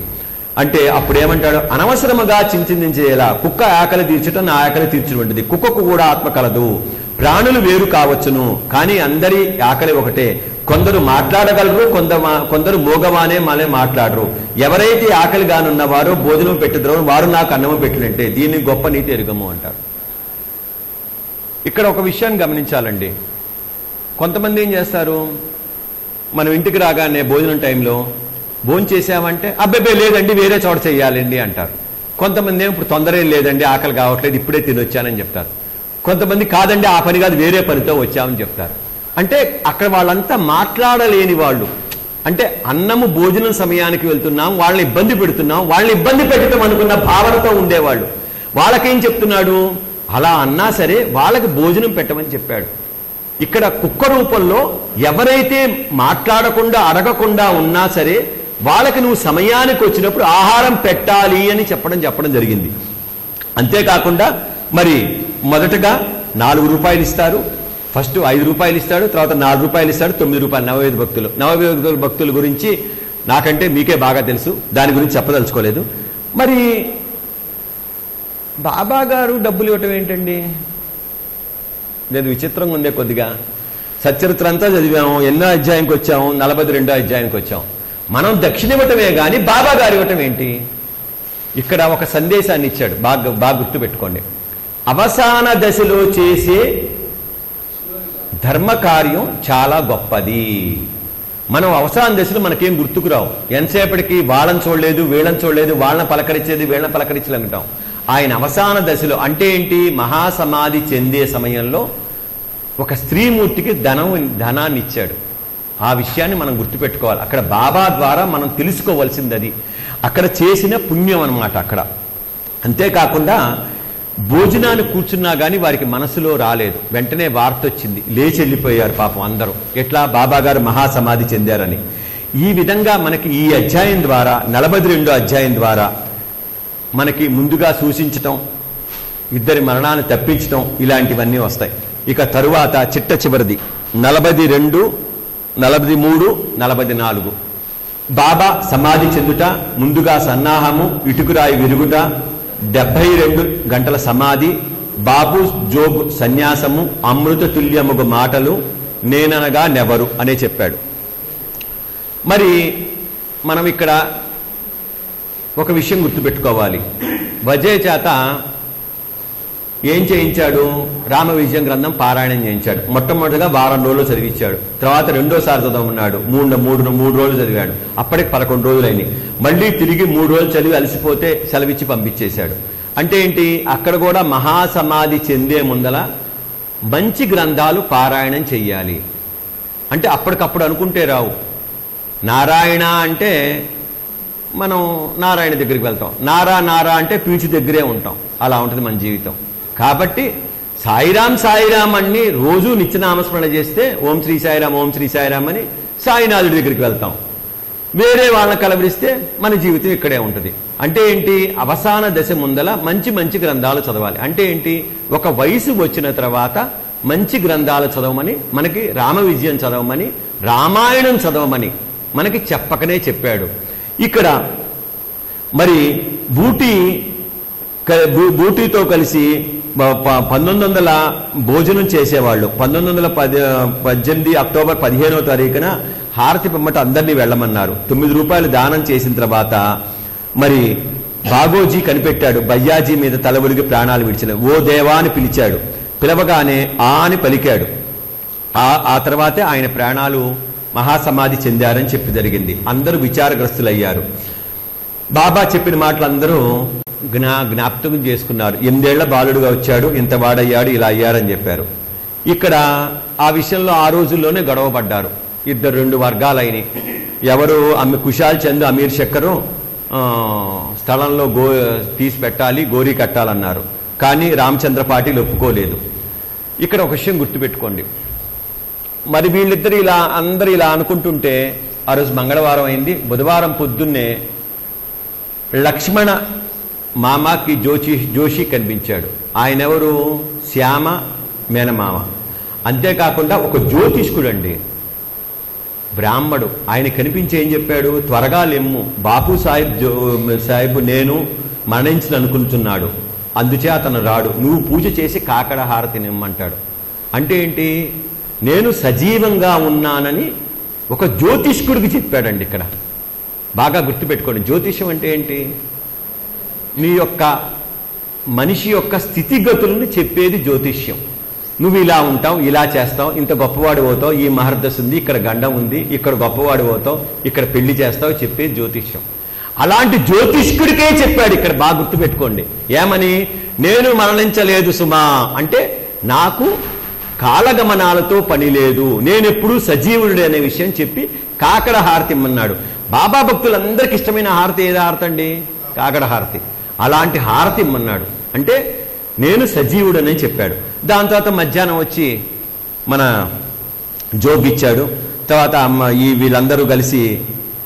అంటే అప్పుడు ఏమంటాడు? అనవసరముగా చింతించేలా కుక్క ఆకలి తీర్చటం నా ఆకలి తీర్చినటువంటిది. కుక్కకు కూడా ఆత్మ కలదు, ప్రాణులు వేరు కావచ్చును, కానీ అందరి ఆకలి ఒకటే. కొందరు మాట్లాడగలరు, కొందరు మోగవానే మాట్లాడరు. ఎవరైతే ఆకలిగానున్నవారో భోజనం పెట్టిద్దరో వారు నాకు అన్నము పెట్టినట్టే, దీన్ని గొప్ప నీతి ఎరుగము అంటారు. ఇక్కడ ఒక విషయాన్ని గమనించాలండి. కొంతమంది ఏం చేస్తారు? మనం ఇంటికి రాగానే భోజనం టైంలో భోజనం చేసామంటే అబ్బాయి లేదండి వేరే చోట చేయాలండి అంటారు. కొంతమంది ఇప్పుడు తొందర లేదండి ఆకలి కావట్లేదు ఇప్పుడే తినొచ్చానని చెప్తారు. కొంతమంది కాదండి ఆ పని కాదు వేరే పనితో వచ్చామని చెప్తారు. అంటే అక్కడ వాళ్ళంతా మాట్లాడలేని వాళ్ళు. అంటే అన్నము భోజనం సమయానికి వెళ్తున్నాం, వాళ్ళని ఇబ్బంది పెడుతున్నాం, వాళ్ళని ఇబ్బంది పెట్టడం అనుకున్న భావనతో ఉండేవాళ్ళు. వాళ్ళకేం చెప్తున్నాడు? అలా అన్నా సరే వాళ్ళకి భోజనం పెట్టమని చెప్పాడు. ఇక్కడ కుక్క రూపంలో ఎవరైతే మాట్లాడకుండా అడగకుండా ఉన్నా సరే వాళ్ళకి నువ్వు సమయానికి వచ్చినప్పుడు ఆహారం పెట్టాలి అని చెప్పడం జరిగింది. అంతేకాకుండా మరి మొదటగా 4 రూపాయలు ఇస్తారు, ఫస్ట్ 5 రూపాయలు ఇస్తాడు, తర్వాత 4 రూపాయలు ఇస్తాడు, 9 రూపాయలు. నవవేద భక్తుల గురించి నాకంటే మీకే బాగా తెలుసు, దాని గురించి చెప్పదలుచుకోలేదు. మరి బాబా గారు డబ్బులు ఇవ్వటం ఏంటండి? నేను విచిత్రంగా ఉందే కొద్దిగా. సచ్చరిత్ర అంతా చదివాము, ఎన్నో అధ్యాయానికి వచ్చాము, 42వ అధ్యాయానికి వచ్చాము. మనం దక్షిణ ఇవ్వటమే కానీ బాబా గారు ఇవ్వటం ఏంటి? ఇక్కడ ఒక సందేశాన్ని ఇచ్చాడు, బాగా గుర్తుపెట్టుకోండి. అవసాన దశలో చేసే ధర్మ కార్యం చాలా గొప్పది. మనం అవసాన దశలో మనకేం గుర్తుకు రావు. ఎంతసేపటికి వాళ్ళని చూడలేదు వీళ్ళని చూడలేదు, వాళ్ళని పలకరించేది వీళ్ళని పలకరించలేదు అంటాం. ఆయన అవసాన దశలో అంటే ఏంటి? మహాసమాధి చెందే సమయంలో ఒక స్త్రీమూర్తికి ధనాన్ని ఇచ్చాడు. ఆ విషయాన్ని మనం గుర్తుపెట్టుకోవాలి. అక్కడ బాబా ద్వారా మనం తెలుసుకోవాల్సింది అది. అక్కడ చేసిన పుణ్యం అన్నమాట అక్కడ. అంతేకాకుండా భోజనాన్ని కూర్చున్నా కానీ వారికి మనసులో రాలేదు. వెంటనే వార్త వచ్చింది, లేచి వెళ్ళిపోయారు పాపం అందరూ. ఎట్లా? బాబా గారు మహాసమాధి చెందారని. ఈ విధంగా మనకి ఈ అధ్యాయం ద్వారా 42వ అధ్యాయం ద్వారా మనకి ముందుగా సూచించటం, ఇద్దరి మరణాన్ని తప్పించటం, ఇలాంటివన్నీ వస్తాయి. ఇక తరువాత చిట్ట చివరిది 42, 43, 44. బాబా సమాధి చెందుట, ముందుగా సన్నాహము, ఇటుకురాయి విరుగుట, 72 గంటల సమాధి, బాబు జోగ్ సన్యాసము, అమృత తుల్యముగు మాటలు, నేననగా నెవరు అనే చెప్పాడు. మరి మనం ఇక్కడ ఒక విషయం గుర్తుపెట్టుకోవాలి. వజయ చేత ఏం చేయించాడు? రామ విజయం గ్రంథం పారాయణం చేయించాడు. మొట్టమొదటిగా వారం రోజులు చదివించాడు. తర్వాత రెండోసారి చదవమన్నాడు. మూడు రోజులు చదివాడు. అప్పటికి 11 రోజులైంది. మళ్ళీ తిరిగి 3 రోజులు చదివి అలసిపోతే సెలవిచ్చి పంపించేశాడు. అంటే ఏంటి? అక్కడ కూడా మహాసమాధి చెందే ముందల మంచి గ్రంథాలు పారాయణం చెయ్యాలి. అంటే అప్పటికప్పుడు అనుకుంటే రావు. నారాయణ అంటే మనం నారాయణ దగ్గరికి వెళ్తాం, నారా అంటే పీచు దగ్గరే ఉంటాం. అలా ఉంటుంది మన జీవితం. కాబట్టి సాయిరామ్ సాయిరామ్ అన్ని రోజు నిత్యనామస్మరణ చేస్తే ఓం శ్రీ సాయిరామ్ ఓం శ్రీ సాయిరామ్ అని సాయినాథుడి దగ్గరికి వెళ్తాం. వేరే వాళ్ళని కలవరిస్తే మన జీవితం ఇక్కడే ఉంటుంది. అంటే ఏంటి? అవసాన దశ ముందల మంచి మంచి గ్రంథాలు చదవాలి. అంటే ఏంటి? ఒక వయసు వచ్చిన తర్వాత మంచి గ్రంథాలు చదవమని, మనకి రామ విజయం చదవమని, రామాయణం చదవమని మనకి చెప్పకనే చెప్పాడు. ఇక్కడ మరి బూటీతో కలిసి 1900 భోజనం చేసేవాళ్ళు. 1918 అక్టోబర్ 15వ తారీఖున హారతి పిమ్మట అందరినీ వెళ్ళమన్నారు. 9 రూపాయలు దానం చేసిన తర్వాత మరి బాగోజీ కనిపెట్టాడు. బయ్యాజీ మీద తలవలిగి ప్రాణాలు విడిచిన. ఓ దేవా అని పిలిచాడు. పిలవగానే ఆ అని పలికాడు. ఆ తర్వాతే ఆయన ప్రాణాలు మహాసమాధి చెందారని చెప్పి జరిగింది. అందరూ విచారగ్రస్తులయ్యారు. బాబా చెప్పిన మాటలు అందరూ జ్ఞాపకం చేసుకున్నారు. 8 ఏళ్ల బాలుడుగా వచ్చాడు, ఇంత వాడయ్యాడు, ఇలా అయ్యారని చెప్పారు. ఇక్కడ ఆ విషయంలో ఆ రోజుల్లోనే గొడవ పడ్డారు. 2 వర్గాలైనవి. ఎవరు కుశాల్ చంద్ అమీర్ శక్కరు స్థలంలో తీసి పెట్టాలి, గోరీ కట్టాలన్నారు. కానీ రామచంద్ర పాటిల్ ఒప్పుకోలేదు. ఇక్కడ ఒక విషయం గుర్తుపెట్టుకోండి. మరి వీళ్ళిద్దరు అందరూ ఇలా అనుకుంటుంటే ఆ రోజు మంగళవారం అయింది. బుధవారం పొద్దున్నే లక్ష్మణ మామకి జోషి కనిపించాడు. ఆయన ఎవరు? శ్యామ మేనమామ. అంతేకాకుండా ఒక జ్యోతిష్కుడు అండి, బ్రాహ్మడు. ఆయన కనిపించి ఏం చెప్పాడు? త్వరగా లెమ్ము, బాపు సాహిబ్ నేను మరణించిన అనుకుంటున్నాడు, అందుచే అతను రాడు, నువ్వు పూజ చేసి కాకడ హారతి నిమ్మంటాడు. అంటే ఏంటి? నేను సజీవంగా ఉన్నానని ఒక జ్యోతిష్కుడికి చెప్పాడండి. ఇక్కడ బాగా గుర్తుపెట్టుకోండి. జ్యోతిష్యం అంటే ఏంటి? నీ యొక్క మనిషి యొక్క స్థితిగతులను చెప్పేది జ్యోతిష్యం. నువ్వు ఇలా ఉంటావు, ఇలా చేస్తావు, ఇంత గొప్పవాడు అవుతావు, ఈ మహర్దశ ఉంది, ఇక్కడ గండం ఉంది, ఇక్కడ గొప్పవాడు అవుతావు, ఇక్కడ పెళ్లి చేస్తావు చెప్పేది జ్యోతిష్యం. అలాంటి జ్యోతిష్కుడికే చెప్పాడు ఇక్కడ. బాగా గుర్తుపెట్టుకోండి. ఏమని? నేను మరణించలేదు సుమా, అంటే నాకు కాలగమనాలతో పని లేదు, నేనెప్పుడూ సజీవుడు అనే విషయం చెప్పి కాకడ హారతి ఇమ్మన్నాడు. బాబా భక్తులందరికీ ఇష్టమైన హారతి ఏది హారతి అండి? కాకడ హారతి. అలాంటి హారతి ఇమ్మన్నాడు. అంటే నేను సజీవుడని చెప్పాడు. దాని తర్వాత మధ్యాహ్నం వచ్చి మన జోగ్ ఇచ్చాడు. తర్వాత వీళ్ళందరూ కలిసి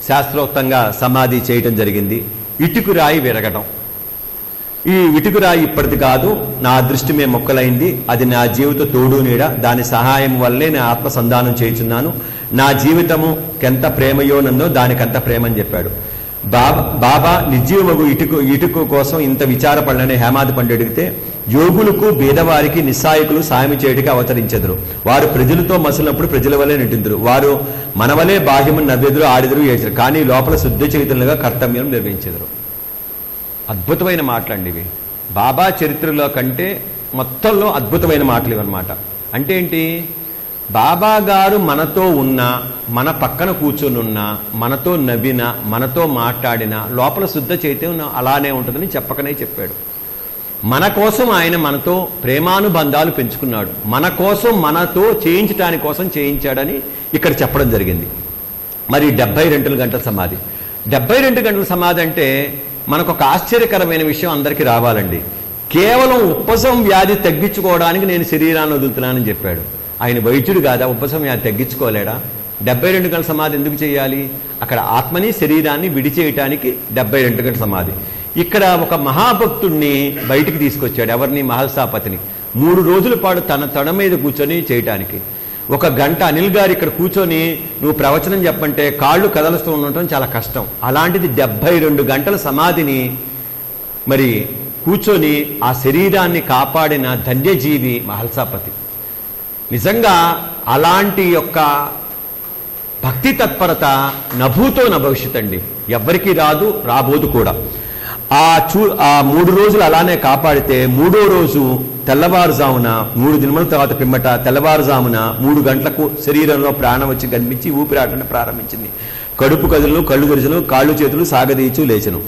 శాస్త్రోక్తంగా సమాధి చేయటం జరిగింది. ఇటుకురాయి విరగటం. ఈ ఇటుకురాయి ఇప్పటిది కాదు, నా అదృష్టమే మొక్కలైంది, అది నా జీవిత తోడు నీడ, దాని సహాయం వల్లే నేను ఆత్మసంధానం చేయుచున్నాను, నా జీవితము ఎంత ప్రేమయోనందో దానికంత ప్రేమని చెప్పాడు. బాబా నిర్జీవమగు ఇటుకు కోసం ఇంత విచారపడని హేమాది పండు అడిగితే, యోగులకు భేదవారికి నిస్సాయకులు సాయం చేయడానికి అవతరించెదరు, వారు ప్రజలతో మసులినప్పుడు ప్రజల వల్లే నటించరు, వారు మన వలే బాహ్యము నవ్వెదురు ఆడిదురు ఏచరు, కానీ లోపల శుద్ధ చైతన్యులుగా కర్తవ్యం నిర్వహించెదరు. అద్భుతమైన మాటలండి ఇవి. బాబా చరిత్రలో కంటే మొత్తంలో అద్భుతమైన మాటలు ఇవన్నమాట. అంటే ఏంటి? బాబా గారు మనతో ఉన్నా, మన పక్కన కూర్చొని ఉన్నా, మనతో నవ్వినా, మనతో మాట్లాడినా లోపల శుద్ధ చైతన్యం అలానే ఉంటుందని చెప్పకనే చెప్పాడు. మన కోసం ఆయన మనతో ప్రేమానుబంధాలు పెంచుకున్నాడు. మన కోసం మనతో చేయించడానికి కోసం చేయించాడని ఇక్కడ చెప్పడం జరిగింది. మరి 72 గంటల సమాధి. 72 గంటల సమాధి అంటే మనకు ఒక ఆశ్చర్యకరమైన విషయం అందరికీ రావాలండి. కేవలం ఉపశమ వ్యాధి తగ్గించుకోవడానికి నేను శరీరాన్ని వదులుతున్నానని చెప్పాడు. ఆయన వైద్యుడు కాదా? ఉపశమ వ్యాధి తగ్గించుకోలేడా? 72 గంటల సమాధి ఎందుకు చేయాలి? అక్కడ ఆత్మని శరీరాన్ని విడిచేయటానికి 72 గంటల సమాధి. ఇక్కడ ఒక మహాభక్తుడిని బయటికి తీసుకొచ్చాడు. ఎవరిని? మహల్సాపతిని. 3 రోజుల పాటు తన తొడ మీద కూర్చొని చేయటానికి. 1 గంట అనిల్ గారు ఇక్కడ కూర్చొని నువ్వు ప్రవచనం చెప్పంటే కాళ్ళు కదలుస్తూ ఉండటం చాలా కష్టం. అలాంటిది 72 గంటల సమాధిని మరి కూర్చొని ఆ శరీరాన్ని కాపాడిన ధన్యజీవి మహల్సాపతి. నిజంగా అలాంటి యొక్క భక్తి తత్పరత నభూతో నభవిష్యత్ అండి, ఎవ్వరికీ రాదు, రాబోదు కూడా. ఆ 3 రోజులు అలానే కాపాడితే 3వ రోజు తెల్లవారుజామున 3 దినముల తర్వాత పిమ్మట తెల్లవారుజామున 3 గంటలకు శరీరంలో ప్రాణం వచ్చి కనిపించి ఊపిరాటం ప్రారంభించింది. కడుపు కదులను, కళ్ళు తెరిచను, కాళ్ళు చేతులు సాగదీచు లేచను.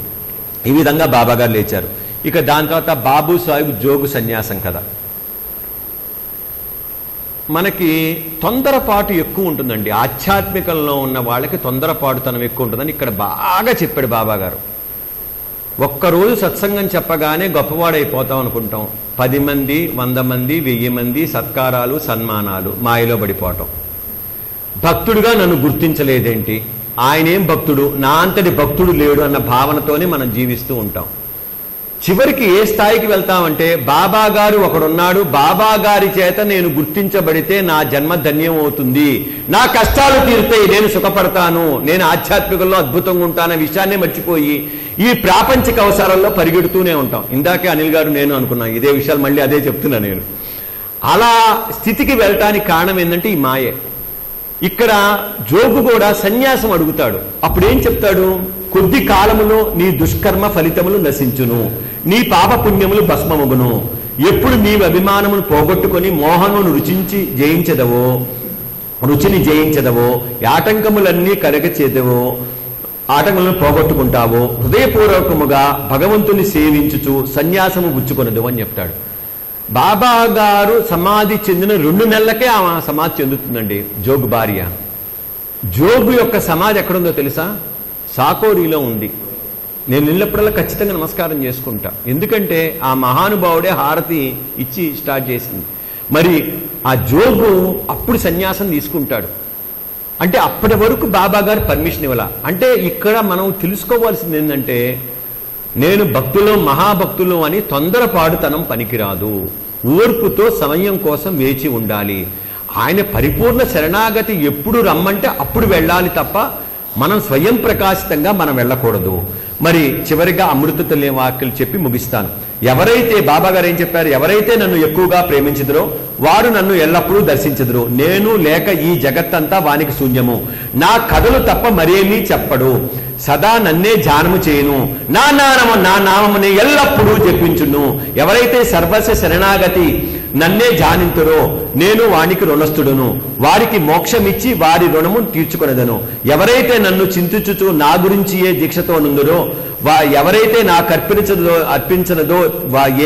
ఈ విధంగా బాబాగారు లేచారు. ఇక దాని తర్వాత బాబు సాహిబ్ జోగు సన్యాసం కదా. మనకి తొందరపాటు ఎక్కువ ఉంటుందండి, ఆధ్యాత్మికంలో ఉన్న వాళ్ళకి తొందరపాటుతనం ఎక్కువ ఉంటుందని ఇక్కడ బాగా చెప్పాడు బాబాగారు. ఒక్కరోజు సత్సంగం చెప్పగానే గొప్పవాడైపోతాం అనుకుంటాం. 10 మంది, 100 మంది, 1000 మంది సత్కారాలు, సన్మానాలు, మాయలో పడిపోవటం. భక్తుడిగా నన్ను గుర్తించలేదేంటి, ఆయనేం భక్తుడు, నా అంతటి భక్తుడు లేడు అన్న భావనతోనే మనం జీవిస్తూ ఉంటాం. చివరికి ఏ స్థాయికి వెళ్తామంటే బాబా గారు ఒకడున్నాడు, బాబా గారి చేత నేను గుర్తించబడితే నా జన్మ ధన్యం అవుతుంది, నా కష్టాలు తీరుతాయి, నేను సుఖపడతాను, నేను ఆధ్యాత్మికంలో అద్భుతంగా ఉంటానన్న విషయాన్నే మర్చిపోయి ఈ ప్రాపంచిక అవసరాల్లో పరిగెడుతూనే ఉంటాం. ఇందాకే అనిల్ గారు నేను అనుకున్నాను ఇదే విషయాలు, మళ్ళీ అదే చెప్తున్నా నేను. అలా స్థితికి వెళ్ళటానికి కారణం ఏంటంటే ఈ మాయే. ఇక్కడ జోగు కూడా సన్యాసం అడుగుతాడు. అప్పుడేం చెప్తాడు? కొద్ది కాలములో నీ దుష్కర్మ ఫలితములు నశించును, నీ పాప పుణ్యములు భస్మమగును. ఎప్పుడు నీవు అభిమానమును పోగొట్టుకొని మోహమును రుచిని జయించదవో, ఆటంకములన్నీ కలగచేదవో, ఆటంకములను పోగొట్టుకుంటావో, హృదయపూర్వకముగా భగవంతుని సేవించుచు సన్యాసము పుచ్చుకొనదు అని చెప్తాడు. బాబా గారు సమాధి చెందిన 2 నెలలకే ఆమె సమాధి చెందుతుందండి జోగు భార్య. జోగు యొక్క సమాధి ఎక్కడుందో తెలుసా? సాకోరీలో ఉంది. నేను వెళ్ళినప్పుడల్లా ఖచ్చితంగా నమస్కారం చేసుకుంటా, ఎందుకంటే ఆ మహానుభావుడే హారతి ఇచ్చి స్టార్ట్ చేసింది. మరి ఆ జోగు అప్పుడు సన్యాసం తీసుకుంటాడు. అంటే అప్పటి వరకు బాబా గారు పర్మిషన్ ఇవ్వాల. అంటే ఇక్కడ మనం తెలుసుకోవాల్సింది ఏంటంటే నేను భక్తులు మహాభక్తులు అని తొందరపాటుతనం పనికిరాదు, ఓర్పుతో సమయం కోసం వేచి ఉండాలి. ఆయన పరిపూర్ణ శరణాగతి ఎప్పుడు రమ్మంటే అప్పుడు వెళ్ళాలి తప్ప మనం స్వయం ప్రకాశితంగా మనం వెళ్ళకూడదు. మరి చివరిగా అమృత తుల్య వాక్యాలు చెప్పి ముగిస్తాను. ఎవరైతే బాబా గారు ఏం చెప్పారు? ఎవరైతే నన్ను ఎక్కువగా ప్రేమించుదురో వారు నన్ను ఎల్లప్పుడూ దర్శించుదురు. నేను లేక ఈ జగత్తంతా వానికి శూన్యము. నా కథలు తప్ప మరేమీ చెప్పడు. సదా నన్నే ధ్యానము చేయను. నా నామముని ఎల్లప్పుడూ జపించును. ఎవరైతే సర్వస్వ శరణాగతి నన్నే ధ్యానింతురో నేను వానికి రుణస్థుడును. వారికి మోక్షమిచ్చి వారి రుణము తీర్చుకొనదను. ఎవరైతే నన్ను చింతించుచు నా గురించియే దీక్షతో నుందురో, ఎవరైతే నాకు అర్పించనదో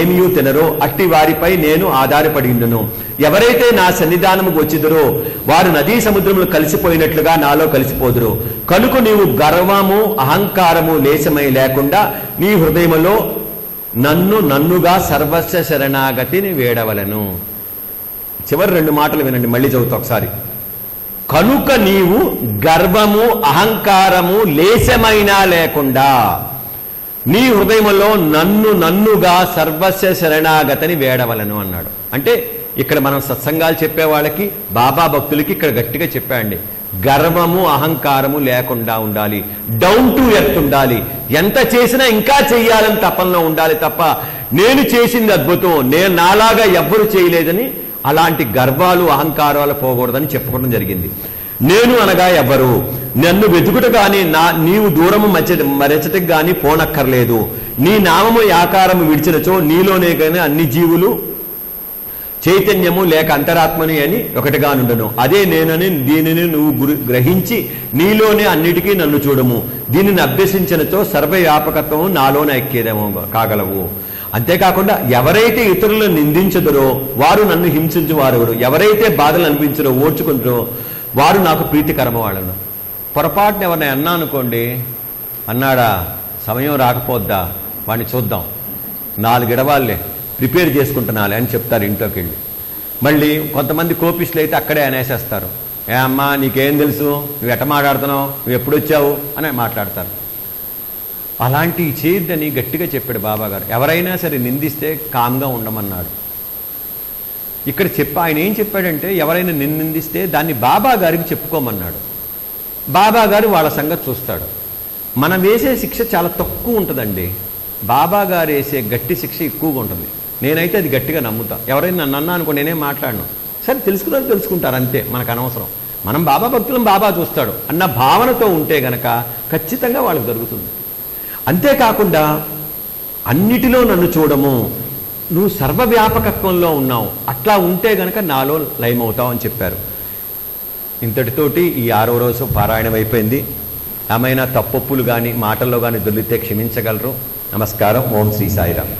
ఏమీ తినరో అట్టి వారిపై నేను ఆధారపడి ఉండును. ఎవరైతే నా సన్నిధానముకు వచ్చిదరో వారు నదీ సముద్రములు కలిసిపోయినట్లుగా నాలో కలిసిపోదురు. కనుక నీవు గర్వము అహంకారము లేశమై లేకుండా నీ హృదయములో నన్నుగా సర్వస్వ శరణాగతిని వేడవలను. చివరి 2 మాటలు వినండి, మళ్ళీ చదువుతా ఒకసారి. కనుక నీవు గర్వము అహంకారము లేశమైనా లేకుండా నీ హృదయములో నన్నుగా సర్వస్వ శరణాగతిని వేడవలను అన్నాడు. అంటే ఇక్కడ మనం సత్సంగాలు చెప్పే వాళ్ళకి బాబా భక్తులకి ఇక్కడ గట్టిగా చెప్పండి, గర్వము అహంకారము లేకుండా ఉండాలి, డౌన్ టు ఎర్త్ ఉండాలి. ఎంత చేసినా ఇంకా చెయ్యాలని తపనలో ఉండాలి తప్ప నేను చేసింది అద్భుతం, నేను నాలాగా ఎవ్వరు చేయలేదని అలాంటి గర్వాలు అహంకారాలు పోకూడదని చెప్పుకోవడం జరిగింది. నేను అనగా ఎవరు? నన్ను వెతుకుట గాని నీవు దూరము మరచటకు గాని పోనక్కర్లేదు. నీ నామము ఆకారము విడిచినచో నీలోనే కానీ అన్ని జీవులు చైతన్యము లేక అంతరాత్మని అని ఒకటిగా నుండను. అదే నేనని దీనిని నువ్వు గ్రహించి నీలోనే అన్నిటికీ నన్ను చూడము. దీనిని అభ్యసించినతో సర్వవ్యాపకత్వము నాలోనే ఐక్యదేమో కాగలవు. అంతేకాకుండా ఎవరైతే ఇతరులను నిందించదురో వారు నన్ను హింసించువారెవరు. ఎవరైతే బాధలు అనిపించరో ఓర్చుకుంటారో వారు నాకు ప్రీతికరమ వాళ్ళను. పొరపాటున ఎవరిని అన్నా అనుకోండి, అన్నాడా సమయం రాకపోద్దా వాడిని చూద్దాం, 4 గడవాళ్ళే ప్రిపేర్ చేసుకుంటున్నాలే అని చెప్తారు ఇంట్లోకి వెళ్ళి. మళ్ళీ కొంతమంది కోపిస్టులు అయితే అక్కడే అనేసేస్తారు, ఏ అమ్మా నీకేం తెలుసు, నువ్వు ఎట్ట మాట్లాడుతున్నావు, నువ్వు ఎప్పుడు వచ్చావు అని మాట్లాడతారు. అలాంటివి చేయొద్దని గట్టిగా చెప్పాడు బాబాగారు. ఎవరైనా సరే నిందిస్తే కామ్గా ఉండమన్నాడు. ఇక్కడ ఆయన ఏం చెప్పాడంటే ఎవరైనా నిందిస్తే దాన్ని బాబా గారికి చెప్పుకోమన్నాడు. బాబా గారు వాళ్ళ సంగతి చూస్తాడు. మనం వేసే శిక్ష చాలా తక్కువ ఉంటుందండి. బాబా గారు వేసే గట్టి శిక్ష ఎక్కువగా ఉంటుంది. నేనైతే అది గట్టిగా నమ్ముతా. ఎవరైనా నన్ను అన్నా అనుకో నేనేం మాట్లాడను, సరే తెలుసుకుంటారు అంతే, మనకు అనవసరం. మనం బాబా భక్తులను బాబా చూస్తాడు అన్న భావనతో ఉంటే గనక ఖచ్చితంగా వాళ్ళకి జరుగుతుంది. అంతేకాకుండా అన్నిటిలో నన్ను చూడము, నువ్వు సర్వవ్యాపకత్వంలో ఉన్నావు, అట్లా ఉంటే గనక నాలో లయమవుతావు అని చెప్పారు. ఇంతటితోటి ఈ 6వ రోజు పారాయణం అయిపోయింది. ఏమైనా తప్పొప్పులు కానీ మాటల్లో కానీ దొరికితే క్షమించగలరు. నమస్కారం. ఓం శ్రీ సాయిరామ్.